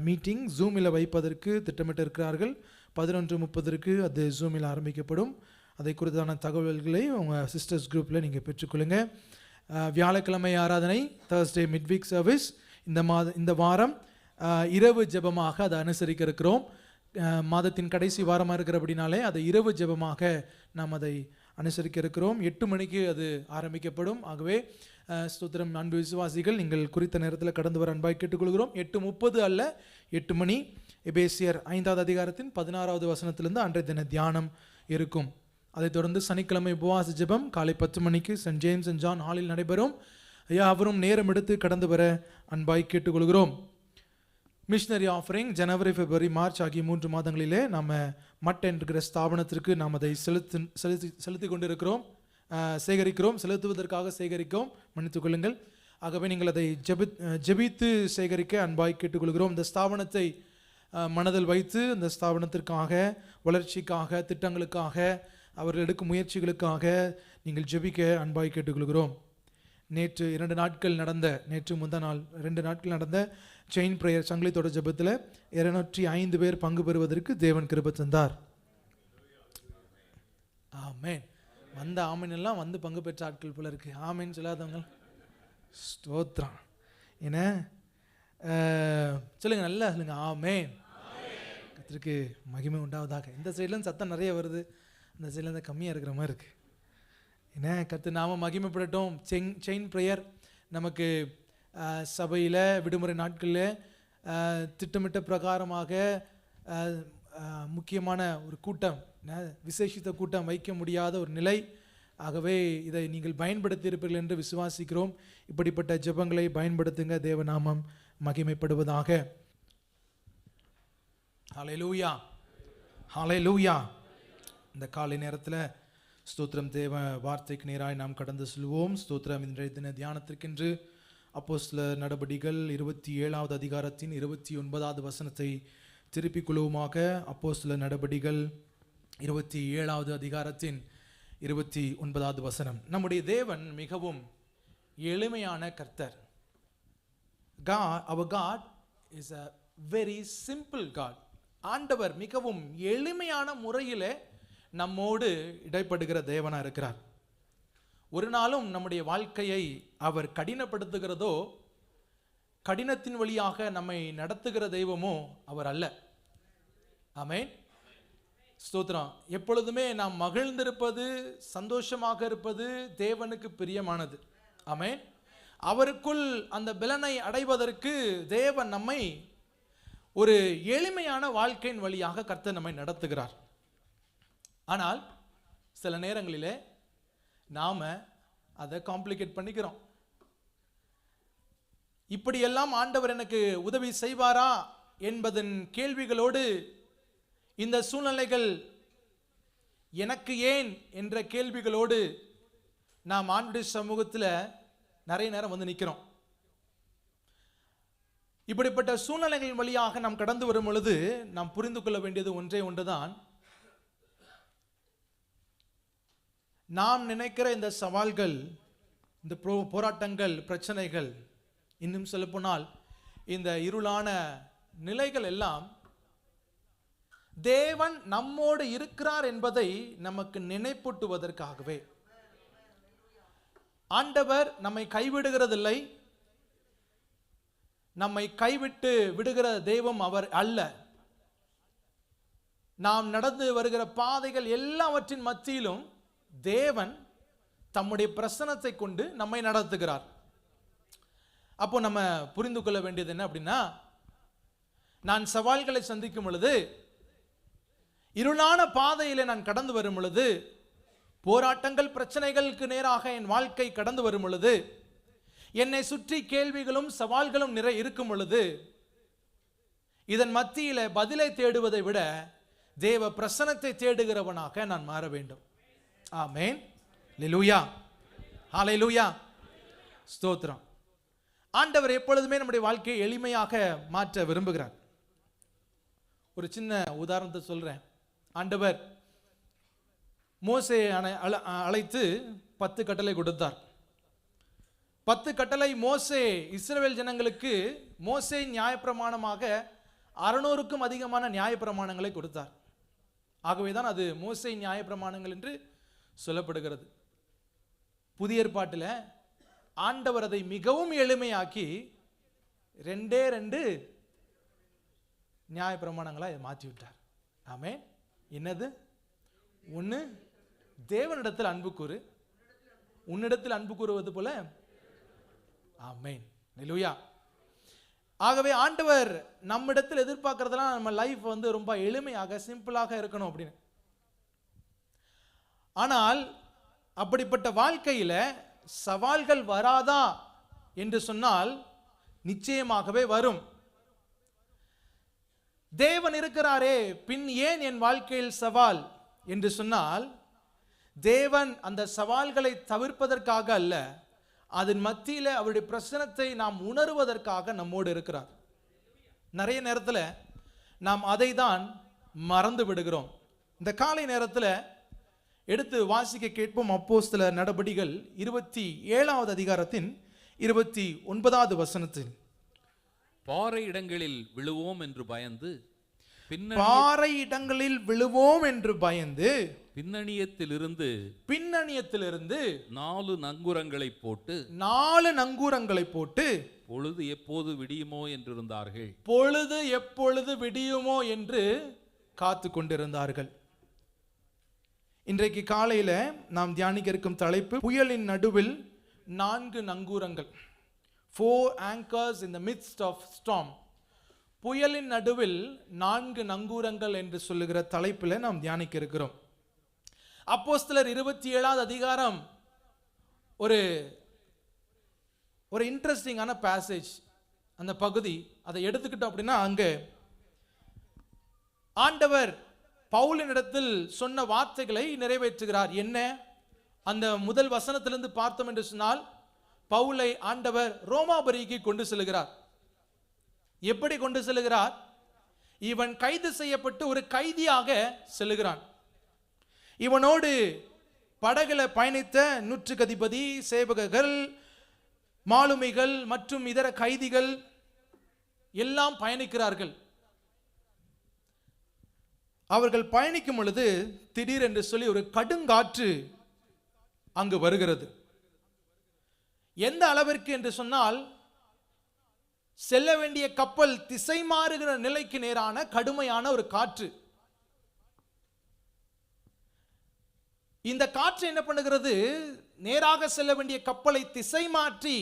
மீட்டிங் ஜூமில் வைப்பதற்கு திட்டமிட்டு இருக்கிறார்கள். 11:30 அது ஜூமில் ஆரம்பிக்கப்படும். அதை குறித்தான தகவல்களை உங்கள் சிஸ்டர்ஸ் குரூப்பில் நீங்கள் பெற்றுக்கொள்ளுங்க. வியாழக்கிழமை ஆராதனை, Thursday மிட்வீக் சர்வீஸ். இந்த வாரம் இரவு ஜெபமாக அதை அனுசரிக்க இருக்கிறோம். மாதத்தின் கடைசி வாரமாக இருக்கிற அப்படின்னாலே அதை இரவு ஜெபமாக நாம் அதை அனுசரிக்க இருக்கிறோம். 8 மணிக்கு அது ஆரம்பிக்கப்படும். ஆகவே ஸ்தோத்திரம், அன்பு விசுவாசிகள், நீங்கள் குறித்த நேரத்தில் கடந்து வர அன்பாய் கேட்டுக்கொள்கிறோம். 8:30 அல்ல, 8 மணி. எபேசியர் 5வது அதிகாரத்தின் 16வது வசனத்திலிருந்து அன்றைய தின தியானம் இருக்கும். அதைத் தொடர்ந்து சனிக்கிழமை உபவாச ஜெபம் காலை 10 மணிக்கு சென்ட் ஜேம்ஸ் அண்ட் ஜான் ஹாலில் நடைபெறும். அவரும் நேரம் எடுத்து கடந்து வர அன்பாய் கேட்டுக்கொள்கிறோம். மிஷனரி ஆஃபரிங் ஜனவரி, பிப்ரவரி, மார்ச் ஆகிய 3 மாதங்களிலே நாம் மட் என்கிற ஸ்தாபனத்திற்கு நாம் அதை செலுத்தி கொண்டிருக்கிறோம், செலுத்துவதற்காக சேகரிக்கிறோம். மன்னித்துக் கொள்ளுங்கள். ஆகவே நீங்கள் அதை ஜெபித்து சேகரிக்க அன்பாய் கேட்டுக்கொள்கிறோம். இந்த ஸ்தாபனத்தை மனதில் வைத்து இந்த ஸ்தாபனத்திற்காக, வளர்ச்சிக்காக, திட்டங்களுக்காக, அவர்கள் எடுக்கும் முயற்சிகளுக்காக நீங்கள் ஜெபிக்க அன்பாய் கேட்டுக்கொள்கிறோம். நேற்று 2 நாட்கள் நடந்த செயின் பிரேயர் சங்கிலி தொடர் ஜெபத்தில் 205 பேர் பங்கு பெறுவதற்கு தேவன் கிருபை தந்தார். ஆமென். வந்த ஆமென் எல்லாம் வந்து பங்கு பெற்ற ஆட்கள் போல இருக்கு. ஆமென் சொல்லாதவங்க ஸ்தோத்திரம். ஏன்னா சொல்லுங்க, நல்லா சொல்லுங்க, ஆமென். கர்த்தருக்கு மகிமை உண்டாவதாக. இந்த சைட்லேருந்து சத்தம் நிறைய வருது, அந்த சைட்லேருந்து கம்மியாக இருக்கிற மாதிரி இருக்கு. ஏன்னா கர்த்தர் நாம மகிமைப்படட்டும். செயின் பிரேயர் நமக்கு சபையில் விடுமுறை நாட்களில் திட்டமிட்ட பிரகாரமாக முக்கியமான ஒரு கூட்டம், விசேஷித்த கூட்டம் வைக்க முடியாத ஒரு நிலை. ஆகவே இதை நீங்கள் பயன்படுத்தி இருப்பீர்கள் என்று விசுவாசிக்கிறோம். இப்படிப்பட்ட ஜெபங்களை பயன்படுத்துங்க. தேவநாமம் மகிமைப்படுவதாக. ஹல்லேலூயா, ஹல்லேலூயா. இந்த காலை நேரத்தில் ஸ்தோத்திரம், தேவ வார்த்தைக்கு நேராய் நாம் கடந்து செல்வோம். ஸ்தோத்திரம். இன்றைய தின தியானத்திற்கென்று அப்போஸ்தலர் நடபடிகள் 27வது அதிகாரத்தின் 29வது வசனத்தை திருப்பிக் கொள்வோமாக. அப்போஸ்தலர் நடபடிகள் 27வது அதிகாரத்தின் 29வது வசனம். நம்முடைய தேவன் மிகவும் எளிமையான கர்த்தர். Our God is a very simple God. ஆண்டவர் மிகவும் எளிமையான முறையிலே நம்மோடு இடைப்படுகிற தேவனா இருக்கிறார். ஒரு நாளும் நம்முடைய வாழ்க்கையை அவர் கடினப்படுத்துகிறதோ, கடினத்தின் வழியாக நம்மை நடத்துகிற தெய்வமோ அவர் அல்ல. ஆமென். ஸ்தோத்திரம். எப்பொழுதுமே நாம் மகிழ்ந்திருப்பது, சந்தோஷமாக இருப்பது தேவனுக்கு பிரியமானது. ஆமென். அவருக்குள் அந்த பலனை அடைவதற்கு தேவன் நம்மை ஒரு எளிமையான வாழ்க்கையின் வழியாக கர்த்தர் நம்மை நடத்துகிறார். ஆனால் சில நேரங்களிலே நாம அதை காம்ப்ளிகேட் பண்ணிக்கிறோம். இப்படியெல்லாம் ஆண்டவர் எனக்கு உதவி செய்வாரா என்பதன் கேள்விகளோடு, இந்த சூழ்நிலைகள் எனக்கு ஏன் என்ற கேள்விகளோடு நாம் ஆண்டுடைய சமூகத்தில் நிறைய நேரம் வந்து நிற்கிறோம். இப்படிப்பட்ட சூழ்நிலைகளின் வழியாக நாம் கடந்து வரும் பொழுது நாம் புரிந்து கொள்ள வேண்டியது ஒன்றே ஒன்றுதான். நாம் நினைக்கிற இந்த சவால்கள், இந்த போராட்டங்கள், பிரச்சனைகள், இன்னும் சொல்லப்போனால் இந்த இருளான நிலைகள் எல்லாம் தேவன் நம்மோடு இருக்கிறார் என்பதை நமக்கு நினைப்பூட்டுவதற்காகவே. ஆண்டவர் நம்மை கைவிடுகிறதில்லை, நம்மை கைவிட்டு விடுகிற தெய்வம் அவர் அல்ல. நாம் நடந்து வருகிற பாதைகள் எல்லாவற்றின் மத்தியிலும் தேவன் தம்முடைய பிரசன்னத்தை கொண்டு நம்மை நடத்துகிறார். அப்போ நம்ம புரிந்து கொள்ள வேண்டியது என்ன அப்படின்னா, நான் சவால்களை சந்திக்கும் பொழுது, இருளான பாதையில நான் கடந்து வரும் பொழுது, போராட்டங்கள் பிரச்சனைகளுக்கு நேராக என் வாழ்க்கை கடந்து வரும் பொழுது, என்னை சுற்றி கேள்விகளும் சவால்களும் நிறைய இருக்கும் பொழுது, இதன் மத்தியில பதிலை தேடுவதை விட தேவ பிரசன்னத்தை தேடுகிறவனாக நான் மாற வேண்டும். ஆமென். ஹல்லேலூயா, ஹல்லேலூயா, ஸ்தோத்திரம். ஆண்டவர் எப்பொழுதுமே நம்முடைய வாழ்க்கையை எளிமையாக மாற்ற விரும்புகிறார். ஒரு சின்ன உதாரணத்தை சொல்றேன். ஆண்டவர் மோசேயை அழைத்து 10 கட்டளை கொடுத்தார். 10 கட்டளை மோசே இஸ்ரவேல் ஜனங்களுக்கு மோசே நியாயப்பிரமாணமாக 600க்கும் அதிகமான நியாயப்பிரமாணங்களை கொடுத்தார். ஆகவேதான் அது மோசே நியாயப்பிரமாணங்கள் என்று சொல்லப்படுகிறது. புதிய ஏற்பாட்டில் ஆண்டவர் அதை மிகவும் எளிமையாக்கி 2 நியாயப்பிரமாணங்களை மாற்றி விட்டார். ஆமென். என்னது? ஒன்று, தேவனிடத்தில் அன்பு கூறு, உன்னிடத்தில் அன்பு கூறுவது போல. ஆமென். ஹல்லேலூயா. ஆகவே ஆண்டவர் நம்மிடத்தில் எதிர்பார்க்கறதெல்லாம் நம்ம லைஃப் ரொம்ப எளிமையாக சிம்பிளாக இருக்கணும் அப்படின்னு. ஆனால் அப்படிப்பட்ட வாழ்க்கையில சவால்கள் வராதா என்று சொன்னால் நிச்சயமாகவே வரும். தேவன் இருக்கிறாரே, பின் ஏன் என் வாழ்க்கையில் சவால் என்று சொன்னால், தேவன் அந்த சவால்களை தவிர்ப்பதற்காக அல்ல, அதன் மத்தியில் அவருடைய பிரசன்னத்தை நாம் உணர்வதற்காக நம்மோடு இருக்கிறார். நிறைய நேரத்தில் நாம் அதை தான் மறந்து விடுகிறோம். இந்த காலை நேரத்தில் எடுத்து வாசிக்க கேட்போம். அப்போஸ்தலர் நடபடிகள் 27வது அதிகாரத்தின் 29வது வசனத்தில், பாறை இடங்களில் விழுவோம் என்று பயந்து பாறை இடங்களில் விழுவோம் என்று பயந்து பின்னணியத்திலிருந்து 4 நங்கூரங்களை போட்டு பொழுது எப்போது விடியுமோ என்றிருந்தார்கள். பொழுது எப்பொழுது விடியுமோ என்று காத்து கொண்டிருந்தார்கள். இன்றைக்கு காலையில நாம் தியானிக்க இருக்கும் தலைப்பு, புயலின் நடுவில் 4 நங்கூரங்கள். 4 anchors in the midst of storm. புயலின் நடுவில் 4 நங்கூரங்கள் என்று சொல்லுகிற தலைப்பில் நாம் தியானிக்க இருக்கிறோம். அப்போஸ்தலர் 27வது அதிகாரம் ஒரு இன்ட்ரெஸ்டிங்கான பேசேஜ். அந்த பகுதி அதை எடுத்துக்கிட்டோம் அப்படின்னா, அங்கே ஆண்டவர் பவுலினிடத்தில் சொன்ன வார்த்தைகளை நிறைவேற்றுகிறார். என்ன? அந்த முதல் வசனத்திலிருந்து பார்த்தோம் என்று சொன்னால், பவுலை ஆண்டவர் ரோமாபுரிக்கு கொண்டு செல்கிறார். எப்படி கொண்டு செல்கிறார்? இவன் கைது செய்யப்பட்டு ஒரு கைதியாக செல்கிறான். இவனோடு படகுல பயணித்த நூற்றுக்கதிபதி, சேவகர்கள், மாலுமிகள் மற்றும் இதர கைதிகள் எல்லாம் பயணிக்கிறார்கள். அவர்கள் பயணிக்கும் பொழுது திடீரென்று சொல்லி ஒரு கடுங்காற்று அங்கு வருகிறது. எந்த அளவிற்கு என்று சொன்னால், செல்ல வேண்டிய கப்பல் திசை மாறுகிற நிலைக்கு நேரான கடுமையான ஒரு காற்று. இந்த காற்று என்ன பண்ணுகிறது? நேராக செல்ல வேண்டிய கப்பலை திசை மாற்றி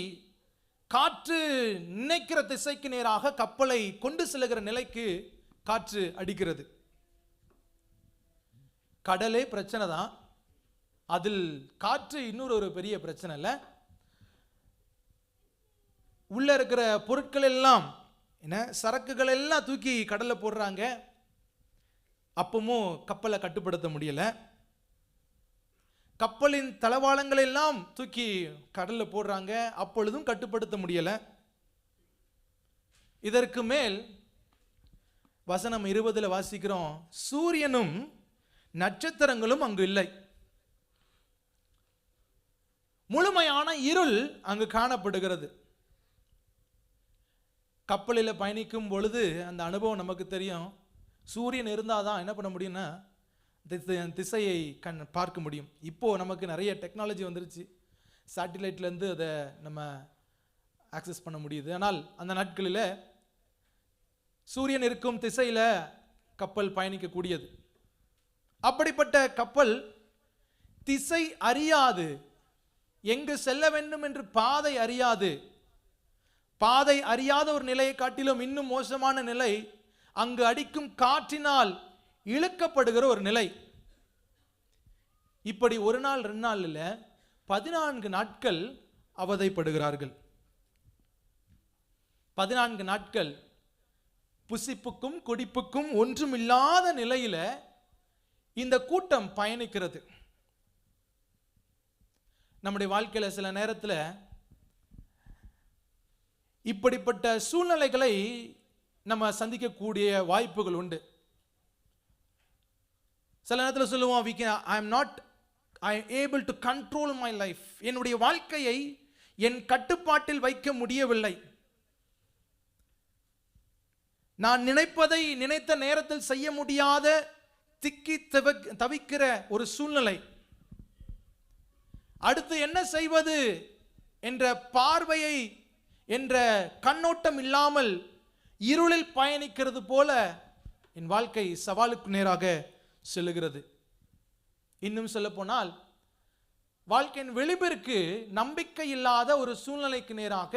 காற்று நினைக்கிற திசைக்கு நேராக கப்பலை கொண்டு செல்லுகிற நிலைக்கு காற்று அடிக்கிறது. கடலே பிரச்சனை தான், அதில் காற்று இன்னொரு பெரிய பிரச்சனை இல்லை. உள்ள இருக்கிற பொருட்கள் எல்லாம், என்ன, சரக்குகள் எல்லாம் தூக்கி கடல்ல போடுறாங்க. அப்பவும் கப்பலை கட்டுப்படுத்த முடியல. கப்பலின் தளவாளங்கள் எல்லாம் தூக்கி கடல்ல போடுறாங்க, அப்பொழுதும் கட்டுப்படுத்த முடியல. இதற்கு மேல் வசனம் 20 வாசிக்கிறோம், சூரியனும் நட்சத்திரங்களும் அங்கு இல்லை. முழுமையான இருள் அங்கு காணப்படுகிறது. கப்பலில் பயணிக்கும் பொழுது அந்த அனுபவம் நமக்கு தெரியும். சூரியன் இருந்தாதான் என்ன பண்ண முடியும்னா திசையை பார்க்க முடியும். இப்போ நமக்கு நிறைய டெக்னாலஜி வந்துருச்சு. சேட்டிலைட்லேருந்து அதை நம்ம ஆக்சஸ் பண்ண முடியுது. ஆனால் அந்த நாட்களில் சூரியன் இருக்கும் திசையில் கப்பல் பயணிக்கக்கூடியது. அப்படிப்பட்ட கப்பல் திசை அறியாது, எங்கு செல்ல வேண்டும் என்று பாதை அறியாது, பாதை அறியாத ஒரு நிலையை காட்டிலும் இன்னும் மோசமான நிலை அங்கு அடிக்கும் காற்றினால் இழுக்கப்படுகிற ஒரு நிலை. இப்படி ஒரு நாள் 2 நாள் இல்ல, 14 நாட்கள் அவதைப்படுகிறார்கள். 14 நாட்கள் புசிப்புக்கும் குடிப்புக்கும் ஒன்றுமில்லாத நிலையில இந்த கூட்டம் பயணிக்கிறது. நம்முடைய வாழ்க்கையில சில நேரத்தில் இப்படிப்பட்ட சூழ்நிலைகளை நம்ம சந்திக்கக்கூடிய வாய்ப்புகள் உண்டு. சில நேரத்தில் சொல்லுவோம், I am not able to control my life. என்னுடைய வாழ்க்கையை என் கட்டுப்பாட்டில் வைக்க முடியவில்லை. நான் நினைப்பதை நினைத்த நேரத்தில் செய்ய முடியாத திக்கி தவிக்கிற ஒரு சூழ்நிலை. அடுத்து என்ன செய்வது என்ற பார்வையை என்ற கண்ணோட்டம் இல்லாமல் இருளில் பயணிக்கிறது போல என் வாழ்க்கை சவாலுக்கு நேராக செல்லுகிறது. இன்னும் சொல்ல போனால் வாழ்க்கையின் வெளிப்பிற்கு நம்பிக்கை இல்லாத ஒரு சூழ்நிலைக்கு நேராக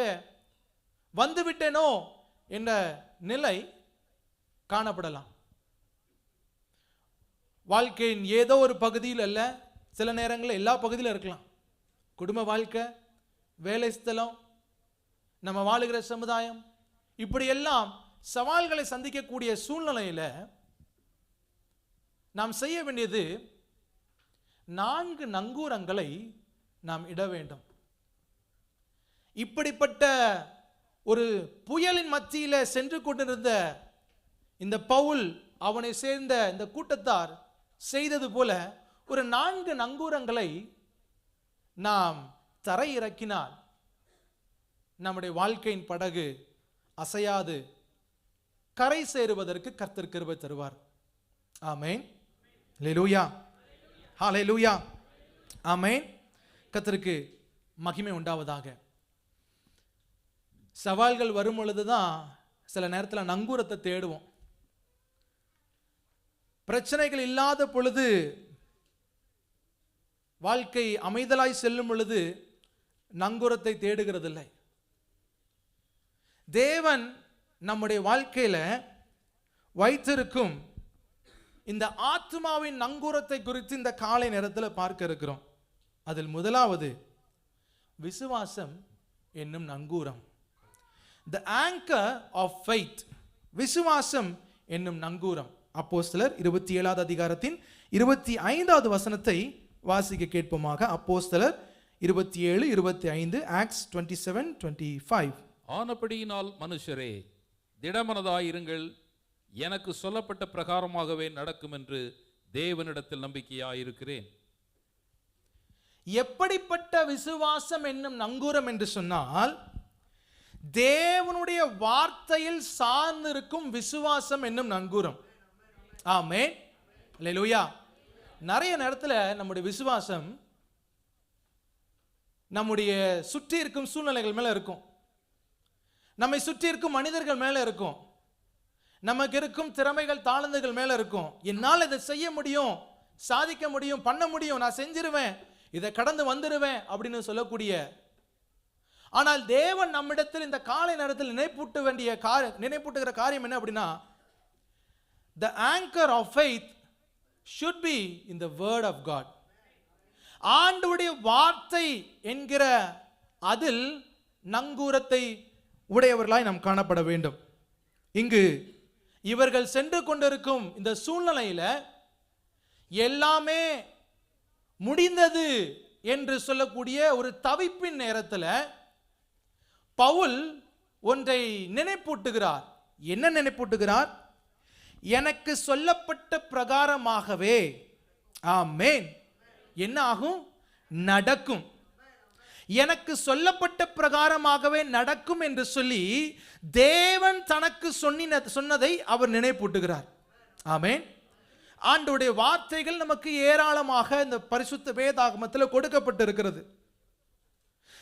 வந்துவிட்டேனோ என்ற நிலை காணப்படலாம். வாழ்க்கையின் ஏதோ ஒரு பகுதியில் அல்ல, சில நேரங்களில் எல்லா பகுதியிலும் இருக்கலாம். குடும்ப வாழ்க்கை, வேலை ஸ்தலம், நம்ம வாழுகிற சமுதாயம், இப்படியெல்லாம் சவால்களை சந்திக்கக்கூடிய சூழ்நிலையில் நாம் செய்ய வேண்டியது 4 நங்கூரங்களை நாம் இட வேண்டும். இப்படிப்பட்ட ஒரு புயலின் மத்தியில் சென்று கொண்டிருந்த இந்த பவுல் அவனை சேர்ந்த இந்த கூட்டத்தார் செய்தது போல ஒரு 4 நங்கூரங்களை நாம் தரை இறக்கினால் நம்முடைய வாழ்க்கையின் படகு அசையாது கரை சேருவதற்கு கர்த்தர் கிருபை தருவார். ஆமென். ஹல்லேலூயா, ஹல்லேலூயா, ஆமென். கர்த்தருக்கு மகிமை உண்டாவதாக. சவால்கள் வரும் பொழுதுதான் சில நேரத்தில் நங்கூரத்தை தேடுவோம். பிரச்சனைகள் இல்லாத பொழுது, வாழ்க்கை அமைதலாய் செல்லும் பொழுது நங்கூரத்தை தேடுகிறதில்லை. தேவன் நம்முடைய வாழ்க்கையில வைத்திருக்கும் இந்த ஆத்மாவின் நங்கூரத்தை குறித்து இந்த காலை நேரத்தில் பார்க்க இருக்கிறோம். அதில் முதலாவது விசுவாசம் என்னும் நங்கூரம். The anchor of faith. விசுவாசம் என்னும் நங்கூரம். அப்போஸ்தலர் 27வது அதிகாரத்தின் 25வது வசனத்தை வாசிக்க கேட்போமாக. அப்போஸ்தலர் 27, 25, Acts 27:25. ஆனபடியினால் மனுஷரே, திடமனதாயிருங்கள், எனக்கு சொல்லப்பட்ட பிரகாரமாகவே நடக்கும் என்று தேவனிடத்தில் நம்பிக்கையாயிருக்கிறேன். எப்படிப்பட்ட விசுவாசம் என்னும் நங்கூரம் என்று சொன்னால், தேவனுடைய வார்த்தையில் சார்ந்திருக்கும் விசுவாசம் என்னும் நங்கூரம். ஆமென், அல்லேலூயா. நிறைய நேரத்தில் நம்முடைய விசுவாசம் நம்முடைய சுற்றி இருக்கும் சூழ்நிலைகள் மேல இருக்கும், நம்மை சுற்றி இருக்கும் மனிதர்கள் மேல இருக்கும், நமக்கு இருக்கும் திறமைகள் தாளந்துகள் மேல இருக்கும். என்னால் இதை செய்ய முடியும், சாதிக்க முடியும், பண்ண முடியும், நான் செஞ்சிருவேன், இதை கடந்து வந்துடுவேன் அப்படின்னு சொல்லக்கூடிய. ஆனால் தேவன் நம்மிடத்தில் இந்த காலை நேரத்தில் நினைப்பூட்டுகிற காரியம் என்ன அப்படின்னா, the anchor of faith should be in the word of God. ஆண்டவருடைய வார்த்தை என்கிற அதில் நங்கூரத்தை உடையவர்களாய் நாம் காணப்பட வேண்டும். இங்கு இவர்கள் சென்று கொண்டிருக்கும் இந்த சூழ்நிலையில எல்லாமே முடிந்தது என்று சொல்லக்கூடிய ஒரு தவிப்பின் நேரத்தில் பவுல் ஒன்றை நினைப்பூட்டுகிறார். என்ன நினைப்பூட்டுகிறார்? எனக்கு சொல்லப்பட்ட பிரகாரமாகவே, ஆமென், என்ன ஆகும்? நடக்கும். எனக்கு சொல்லப்பட்ட பிரகாரமாகவே நடக்கும் என்று சொல்லி தேவன் தனக்கு சொன்னதை அவர் நினைப்பூட்டுகிறார். ஆமென். ஆண்டவருடைய வார்த்தைகள் நமக்கு ஏராளமாக இந்த பரிசுத்த வேதாகமத்தில் கொடுக்கப்பட்டிருக்கிறது.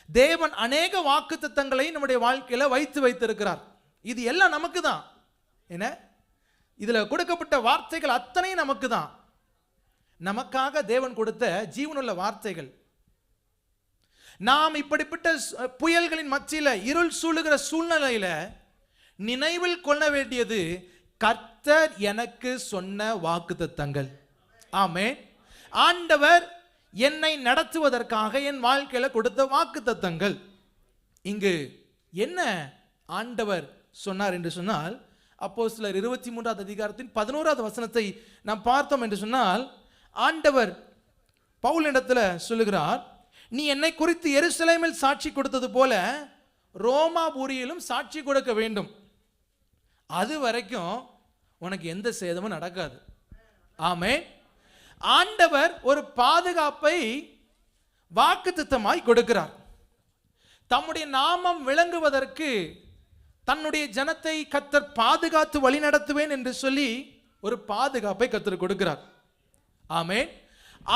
தேவன் அநேக வாக்குத்தத்தங்களை நம்முடைய வாழ்க்கையில வைத்திருக்கிறார். இது எல்லாம் நமக்கு தான். என்ன, இதுல கொடுக்கப்பட்ட வார்த்தைகள் அத்தனை நமக்கு தான். நமக்காக தேவன் கொடுத்த ஜீவனுள்ள வார்த்தைகள். நாம் இப்படிப்பட்ட புயல்களின் மத்தியில, இருள் சூழுகிற சூழ்நிலையில நினைவில் கொள்ள வேண்டியது கர்த்தர் எனக்கு சொன்ன வாக்குத்தத்தங்கள். ஆமென். ஆண்டவர் என்னை நடத்துவதற்காக என் வாழ்க்கையில கொடுத்த வாக்குத்தத்தங்கள். இங்கு என்ன ஆண்டவர் சொன்னார் என்று சொன்னால், அப்போஸ்தலர் 23வது அதிகாரத்தின் 11வது வசனத்தை நாம் பார்த்தோம் என்று சொன்னால், ஆண்டவர் பவுலிடத்துல சொல்லுகிறார், நீ என்னை குறித்து எருசலேமில் சாட்சி கொடுத்தது போல ரோமாபுரியிலும் சாட்சி கொடுக்க வேண்டும். அது வரைக்கும் உனக்கு எந்த சேதமும் நடக்காது. ஆமென். ஆண்டவர் ஒரு பாதுகாப்பை வாக்குத்தத்தமாய் கொடுக்கிறார். தம்முடைய நாமம் விளங்குவதற்கு தன்னுடைய ஜனத்தை கர்த்தர் பாதுகாத்து வழி நடத்துவேன் என்று சொல்லி ஒரு பாதுகாப்பை கர்த்தர் கொடுக்கிறார். ஆமென்.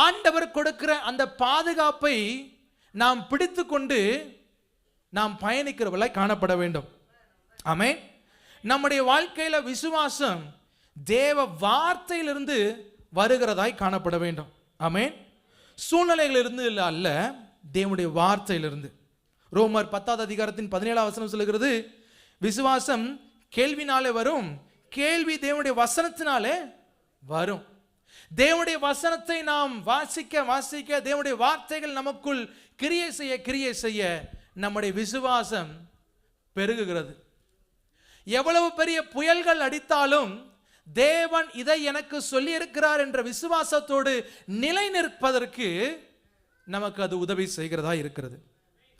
ஆண்டவர் கொடுக்கிற அந்த பாதுகாப்பை நாம் பிடித்து கொண்டு நாம் பயணிக்கிறவர்களாய் காணப்பட வேண்டும். ஆமென். நம்முடைய வாழ்க்கையில விசுவாசம் தேவ வார்த்தையிலிருந்து வருகிறதாய் காணப்பட வேண்டும். ஆமென். சூழ்நிலைகளிலிருந்து அல்ல, தேவனுடைய வார்த்தையிலிருந்து. ரோமர் 10வது அதிகாரத்தின் 17வது வசனம் சொல்லுகிறது, விசுவாசம் கேள்வினாலே வரும், கேள்வி தேவனுடைய வசனத்தினாலே வரும். தேவனுடைய வசனத்தை நாம் வாசிக்க வாசிக்க, தேவனுடைய வார்த்தைகள் நமக்குள் கிரியை செய்ய நம்முடைய விசுவாசம் பெருகுகிறது. எவ்வளவு பெரிய புயல்கள் அடித்தாலும் தேவன் இதை எனக்கு சொல்லி இருக்கிறார் என்ற விசுவாசத்தோடு நிலை நிற்பதற்கு நமக்கு அது உதவி செய்கிறதா இருக்கிறது.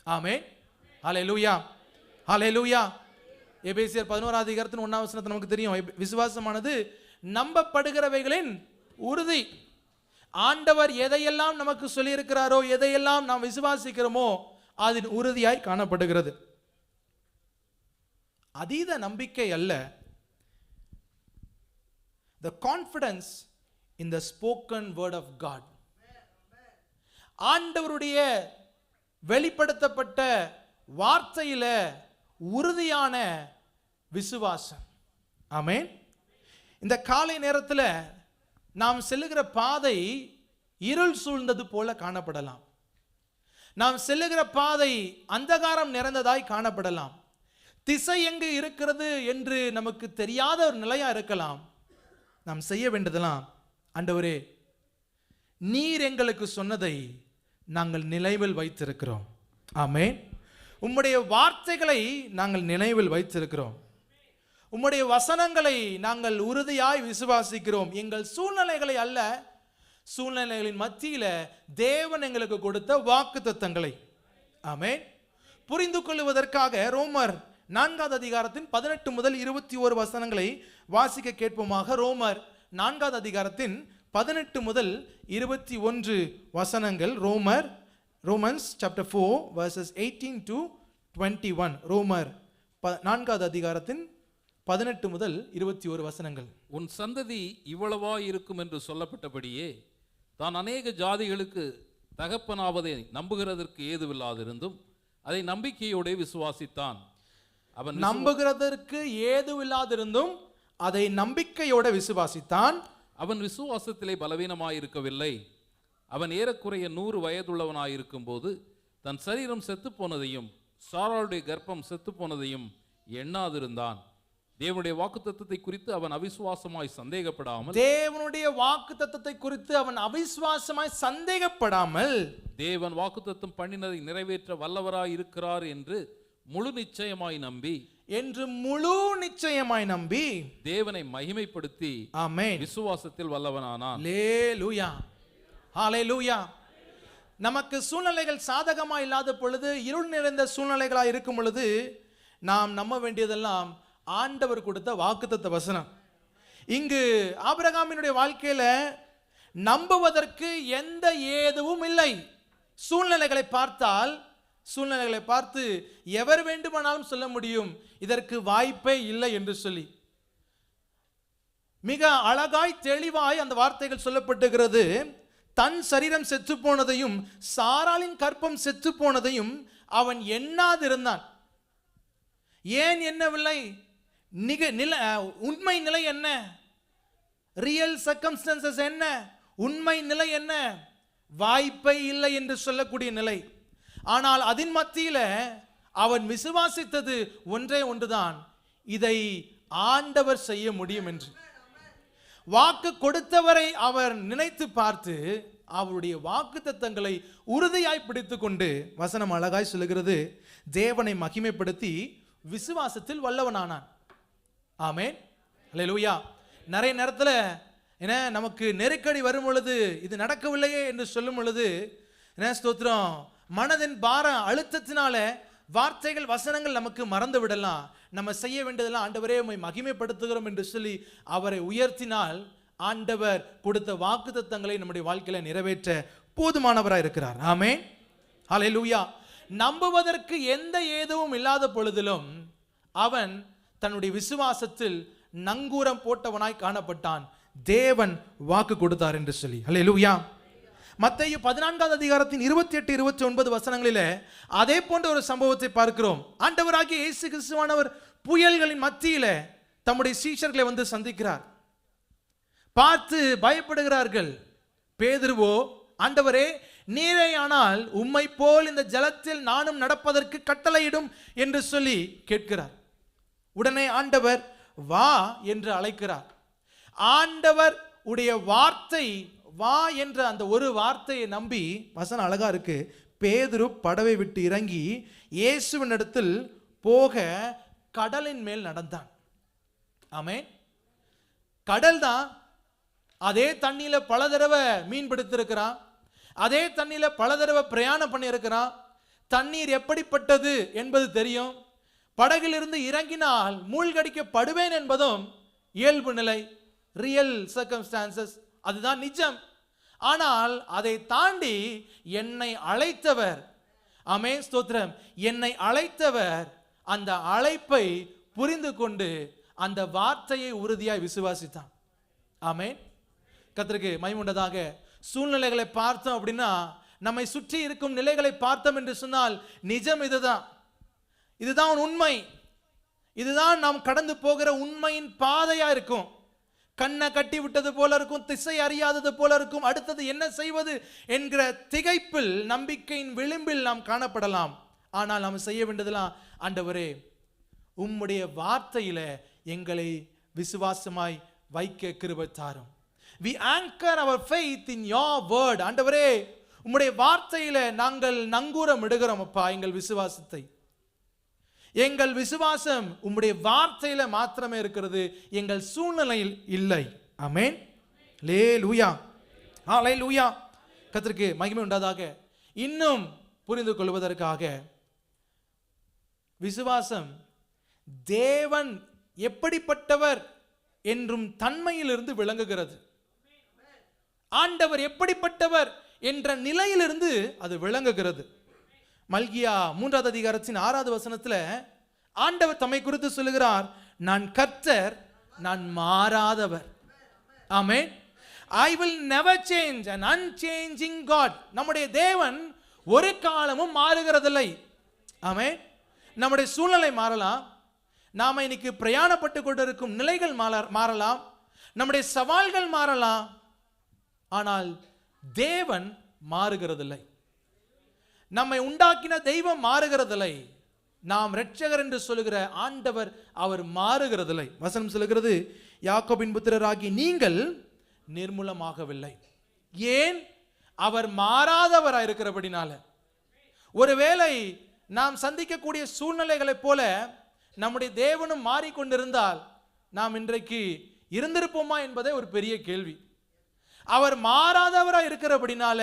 ஆமென். ஹல்லேலூயா, ஹல்லேலூயா. எபேசியர் 11வது அதிகாரத்தின் 1வது வசனத்தை நமக்கு தெரியும், விசுவாசமானது நம்பப்படுகிறவைகளின் உறுதி. ஆண்டவர் எதையெல்லாம் நமக்கு சொல்லி இருக்கிறாரோ, எதையெல்லாம் நாம் விசுவாசிக்கிறோமோ அதன் உறுதியாய் காணப்படுகிறது. அதீத நம்பிக்கை அல்ல, the confidence in the spoken word of God. ஆண்டவருடைய வெளிப்படுத்தப்பட்ட வார்த்தையில உறுதியான விசுவாசம். ஆமென். இந்த காலை நேரத்தில் நாம் செல்லுகிற பாதை இருள் சூழ்ந்தது போல காணப்படலாம். நாம் செல்லுகிற பாதை அந்தகாரம் நிறைந்ததாய் காணப்படலாம். திசை எங்கு இருக்கிறது என்று நமக்கு தெரியாத ஒரு நிலையா இருக்கலாம். நாம் செய்ய வேண்டியதெல்லாம், ஆண்டவரே நீர் எங்களுக்கு சொன்னதை நாங்கள் நினைவில் வைத்திருக்கிறோம். ஆமென். உம்முடைய வார்த்தைகளை நாங்கள் நினைவில் வைத்திருக்கிறோம். உம்முடைய வசனங்களை நாங்கள் உறுதியாய் விசுவாசிக்கிறோம். எங்கள் சூழ்நிலைகளை அல்ல, சூழ்நிலைகளின் மத்தியில தேவன் எங்களுக்கு கொடுத்த வாக்குத்தத்தங்களை. ஆமென். புரிந்து கொள்வதற்காக ரோமர் 4வது அதிகாரத்தின் 18 முதல் 21 வசனங்களை வாசிக்க கேட்போமாக. ரோமர் 4வது அதிகாரத்தின் 18 முதல் 21 வசனங்கள். Romans chapter 4 verses 18 to 21. ரோமர் 4வது அதிகாரத்தின் 18 முதல் 21 வசனங்கள். உன் சந்ததி இவ்வளவா இருக்கும் என்று சொல்லப்பட்டபடியே தான் அநேக ஜாதிகளுக்கு தகப்பனாவதை நம்புகிறதற்கு ஏதுவில்லாதிருந்தும் அதை நம்பிக்கையோடு விசுவாசித்தான். அவன் நம்புகிறதற்கு ஏதுவில்லாதிருந்தும் அதை நம்பிக்கையோட விசுவாசித்தான். அவன் விசுவாசத்திலே பலவீனமாயிருக்கவில்லை. அவன் ஏறக்குறைய 100 வயதுள்ளவனாயிருக்கும் போது தன் சரீரம் செத்து போனதையும் சாராளுடைய கர்ப்பம் செத்து போனதையும் எண்ணாதிருந்தான். தேவனுடைய வாக்குத்தத்தத்தை குறித்து அவன் அவிசுவாசமாய் சந்தேகப்படாமல் தேவன் வாக்குத்தத்தம் பண்ணினதை நிறைவேற்ற வல்லவராய் இருக்கிறார் என்று முழு நிச்சயமாய் நம்பி தேவனை மகிமைப்படுத்தி ஆமென் விசுவாசத்தில் வல்லவனானான். அல்லேலூயா, ஹல்லேலூயா. நமக்கு சூழ்நிலைகள் சாதகமா இல்லாத பொழுது, இருள் நிறைந்த சூழ்நிலைகளா இருக்கும் பொழுது நாம் நம்ப வேண்டியதெல்லாம் ஆண்டவர் கொடுத்த வாக்குத்தத்த வசனம். இங்கு ஆபிரகாமினுடைய வாழ்க்கையில நம்புவதற்கு எந்த ஏதுவும் இல்லை. சூழ்நிலைகளை பார்த்து எவர் வேண்டுமானாலும் சொல்ல முடியும் இதற்கு வாய்ப்பே இல்லை என்று சொல்லி. மிக அழகாய் தெளிவாய் அந்த வார்த்தைகள் சொல்லப்பட்டுகிறது. தன் சரீரம் செத்து போனதையும் சாராளின் கற்பம் செத்து போனதையும் அவன் எண்ணாதிருந்தான். ஏன் எண்ணவில்லை? உண்மை நிலை என்ன? ரியல் சர்க்கம்ஸ்டன்சஸ் என்ன? உண்மை நிலை என்ன? வாய்ப்பை இல்லை என்று சொல்லக்கூடிய நிலை. ஆனால் அதன் மத்தியில அவன் விசுவாசித்தது ஒன்றே ஒன்றுதான், இதை ஆண்டவர் செய்ய முடியும் என்று. வாக்கு கொடுத்தவரை அவர் நினைத்து பார்த்து அவருடைய வாக்கு தத்தங்களை உறுதியாய் பிடித்து கொண்டு, வசனம் அழகாய் சொல்லுகிறது, தேவனை மகிமைப்படுத்தி விசுவாசத்தில் வல்லவனானான். ஆமென், அல்லேலூயா. நிறைய நேரத்தில் என்ன, நமக்கு நெருக்கடி வரும் பொழுது, இது நடக்கவில்லையே என்று சொல்லும் பொழுது என்ன ஸ்தோத்திரம், மனதின் பார அழுத்தத்தினால வார்த்தைகள் வசனங்கள் நமக்கு மறந்து விடலாம். நம்ம செய்ய வேண்டியதெல்லாம், ஆண்டவரே உம்மை மகிமைப்படுத்துகிறோம் என்று சொல்லி அவரை உயர்த்தினால் ஆண்டவர் கொடுத்த வாக்கு தத்தங்களை நம்முடைய வாழ்க்கையில நிறைவேற்ற போதுமானவராக இருக்கிறார். ஆமென், ஹல்லேலூயா. நம்புவதற்கு எந்த ஏதுவும் இல்லாத பொழுதிலும் அவன் தன்னுடைய விசுவாசத்தில் நங்கூரம் போட்டவனாய் காணப்பட்டான். தேவன் வாக்கு கொடுத்தார் என்று சொல்லி. ஹல்லேலூயா. மத்தேயு 14 அதிகாரத்தின் 28, 29 வசனங்களிலே அதே போன்ற ஒரு சம்பவத்தை பார்க்கிறோம். ஆண்டவராகிய இயேசு கிறிஸ்துவானவர் புயல்களின் மத்தியில தம்முடைய சீஷர்களை வந்து சந்திக்கிறார். பார்த்து பயப்படுகிறார்கள். பேதுருவோ, ஆண்டவரே நீரேயானால் உம்மை போல் இந்த ஜலத்தில் நானும் நடப்பதற்கு கட்டளையிடும் என்று சொல்லி கேட்கிறார். உடனே ஆண்டவர் வா என்று அழைக்கிறார். ஆண்டவர் உடைய வார்த்தை வா என்ற அந்த ஒரு வார்த்தையை நம்பி, வசனம் அழகா இருக்கு, பேதுரு படவை விட்டு இறங்கி இயேசுவின் இடத்தில் போக கடலின் மேல் நடந்தான். ஆமென். கடல் தான். அதே தண்ணியில பல தடவை மீன் பிடித்திருக்கிறான். அதே தண்ணியில பல தடவை பிரயாணம் பண்ணியிருக்கிறான். தண்ணீர் எப்படிப்பட்டது என்பது தெரியும். படகிலிருந்து இறங்கினால் மூழ்கடிக்கப்படுவேன் என்பதும் இயல்பு நிலை, ரியல் சர்க்கம்ஸ்டான்சஸ், அதுதான் நிஜம். ஆனால் அதை தாண்டி என்னை அழைத்தவர், ஆமென் ஸ்தோத்திரம், என்னை அழைத்தவர் அந்த அழைப்பை புரிந்து கொண்டு அந்த வார்த்தையை உறுதியாய் விசுவாசித்தான். ஆமென், கர்த்தருக்கு மகிமை உண்டதாக. சூழ்நிலைகளை பார்த்தோம் அப்படின்னா, நம்மை சுற்றி இருக்கும் நிலைகளை பார்த்தோம் என்று சொன்னால் நிஜம் இதுதான், இதுதான் உண்மை, இதுதான் நாம் கடந்து போகிற உண்மையின் பாதையா இருக்கும். கண்ணை கட்டி விட்டது போல இருக்கும், திசை அறியாதது போல இருக்கும், அடுத்தது என்ன செய்வது என்கிற திகைப்பில், நம்பிக்கையின் விளிம்பில் நாம் காணப்படலாம். ஆனால் நாம் செய்ய வேண்டியதெல்லாம், ஆண்டவரே உம்முடைய வார்த்தையில எங்களை விசுவாசமாய் வைக்க கிருபை தாரும். We anchor our faith in your word. ஆண்டவரே உம்முடைய வார்த்தையில நாங்கள் நங்கூரம் இடுகிறோம் அப்பா. எங்கள் விசுவாசத்தை, எங்கள் விசுவாசம் உம்முடைய வார்த்தையில மாத்திரமே இருக்கிறது, எங்கள் சூழ்நிலையில் இல்லை. ஆமென், அல்லேலூயா, ஹல்லேலூயா. கர்த்தருக்கு மகிமை உண்டாதாக. இன்னும் புரிந்து கொள்வதற்காக, விசுவாசம் தேவன் எப்படிப்பட்டவர் என்றும் தன்மையிலிருந்து விளங்குகிறது. ஆண்டவர் எப்படிப்பட்டவர் என்ற நிலையிலிருந்து அது விளங்குகிறது. மல்கியா 3 அதிகாரத்தின் 6 வசனத்துல ஆண்டவர் தம்மை குறித்து சொல்லுகிறார், நான் கர்த்தர், நான் மாறாதவர். ஆமென். I will never change, an unchanging God. நம்முடைய தேவன் ஒரு காலமும் மாறுகிறதில்லை. ஆமென். நம்முடைய சூழ்நிலை மாறலாம், நாம இன்னைக்கு பிரயாணப்பட்டு கொண்டிருக்கும் நிலைகள் மாறலாம், நம்முடைய சவால்கள் மாறலாம், ஆனால் தேவன் மாறுகிறதில்லை. நம்மை உண்டாக்கின தெய்வம் மாறுகிறதில்லை. நாம் இரட்சகர் என்று சொல்லுகிற ஆண்டவர் அவர் மாறுகிறதில்லை. வசனம் சொல்லுகிறது, யாக்கோபின் புத்திரராகி நீங்கள் நிர்மூலமாகவில்லை. ஏன்? அவர் மாறாதவராய் இருக்கிறபடினால. ஒருவேளை நாம் சந்திக்கக்கூடிய சூழ்நிலைகளைப் போல நம்முடைய தேவனும் மாறிக்கொண்டிருந்தால் நாம் இன்றைக்கு இருந்திருப்போமா என்பதே ஒரு பெரிய கேள்வி. அவர் மாறாதவராய் இருக்கிறபடினால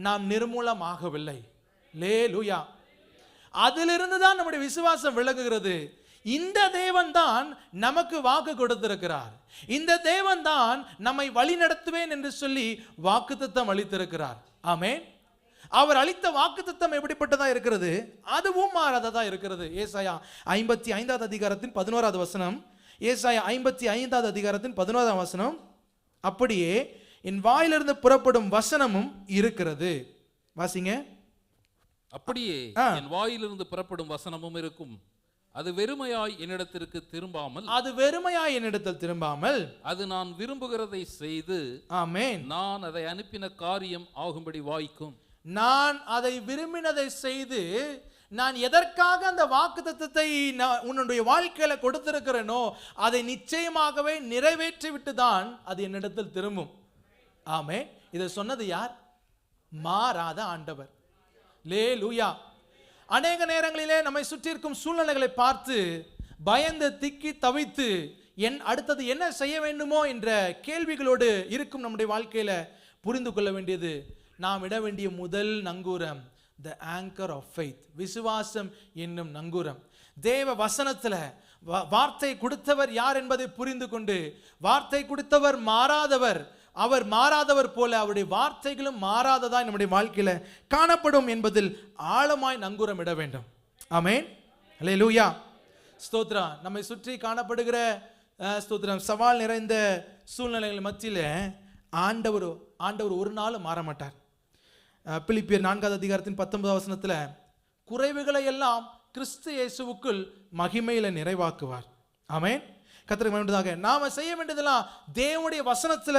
நாம் நிர்மூலமாகவில்லை. அல்லேலூயா. அதிலிருந்து தான் நம்முடைய விசுவாசம் விளங்குகிறது. இந்த தேவன் தான் நமக்கு வாக்கு கொடுத்திருக்கிறார், இந்த தேவன் தான் நம்மை வழி நடத்துவேன் என்று சொல்லி வாக்குத்தத்தம் அளித்திருக்கிறார். ஆமென். அவர் அளித்த வாக்குத்தத்தம் எப்படிப்பட்டதா இருக்கிறது? அதுவும் மாறாததா இருக்கிறது. ஏசாயா 55 அதிகாரத்தின் 11 வசனம், ஏசாயா 55 அதிகாரத்தின் 11 வசனம், அப்படியே என் வாயிலிருந்து புறப்படும் வசனமும் இருக்கிறது. வாசிங்க. அப்படியே என் வாயிலிருந்து புறப்படும் வசனமும் இருக்கும், அது வெறுமையாய் என்னிடத்திற்கு திரும்பாமல், அது நான் விரும்புகிறதை செய்து, ஆமென், நான் அதை அனுப்பின காரியம் ஆகும்படி வாய்க்கும். நான் அதை விரும்பினதை செய்து, நான் எதற்காக அந்த வாக்குத்தத்தத்தை உன்னுடைய வாழ்க்கையில கொடுத்திருக்கிறேனோ அதை நிச்சயமாகவே நிறைவேற்றி விட்டு தான் அது என்னிடத்தில் திரும்பும். ஆமென். இதை சொன்னது யார்? மாறாத ஆண்டவர். அல்லேலூயா. அநேக நேரங்களிலே நம்மை சுற்றி இருக்கும் சூழ்நிலைகளை பார்த்து பயந்து திக்கி தவித்து அடுத்தது என்ன செய்ய வேண்டுமோ என்ற கேள்விகளோடு இருக்கும் நம்முடைய வாழ்க்கையில புரிந்து கொள்ள வேண்டியது, நாம் இட வேண்டிய முதல் நங்கூரம் the anchor of faith, விசுவாசம் என்னும் நங்கூரம். தேவ வசனத்துல வார்த்தை கொடுத்தவர் யார் என்பதை புரிந்து கொண்டு, வார்த்தை கொடுத்தவர் மாறாதவர், அவர் மாறாதவர் போல அவருடைய வார்த்தைகளும் மாறாததாய் நம்முடைய வாழ்க்கையில காணப்படும் என்பதில் ஆழமாய் நங்கூரம் இட வேண்டும். ஆமென். அல்லேலூயா. ஸ்தோத்திரம். நம்மை சுற்றி காணப்படுகிற ஸ்தோத்திரம் சவால் நிறைந்த சூழ்நிலைகள் மத்தியில ஆண்டவர் ஒரு நாள் மாற மாட்டார். பிலிப்பியர் 4வது அதிகாரத்தின் 19வது வசனத்துல, குறைவுகளை எல்லாம் கிறிஸ்து இயேசுவுக்குள் மகிமையில நிறைவாக்குவார். ஆமென். கர்த்தருக்கு மகிமையாக நாம செய்ய வேண்டியதெல்லாம் தேவனுடைய வசனத்துல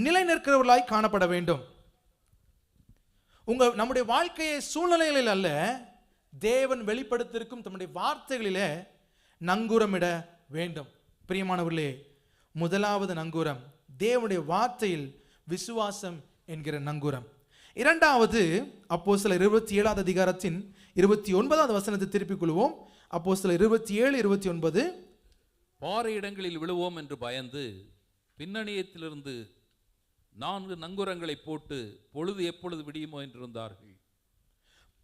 நிலை நிற்கிறவர்களாய் காணப்பட வேண்டும். நம்முடைய வாழ்க்கையை சூழ்நிலைகளில் அல்ல, தேவன் வெளிப்படுத்தியிருக்கும் தம்முடைய வார்த்தைகளிலே நங்கூரமிட வேண்டும். பிரியமானவர்களே, முதலாவது நங்கூரம் தேவனுடைய வார்த்தையில் விசுவாசம் என்கிற நங்கூரம். இரண்டாவது, அப்போஸ்தலர் 27வது அதிகாரத்தின் 29வது வசனத்தை திருப்பிக் கொள்வோம். அப்போஸ்தலர் 27:29, பாறை இடங்களில் விழுவோம் என்று பயந்து பின்னணியத்திலிருந்து 4 நங்கூரங்களை போட்டு பொழுது எப்பொழுது விடியுமோ என்று இருந்தார்கள்.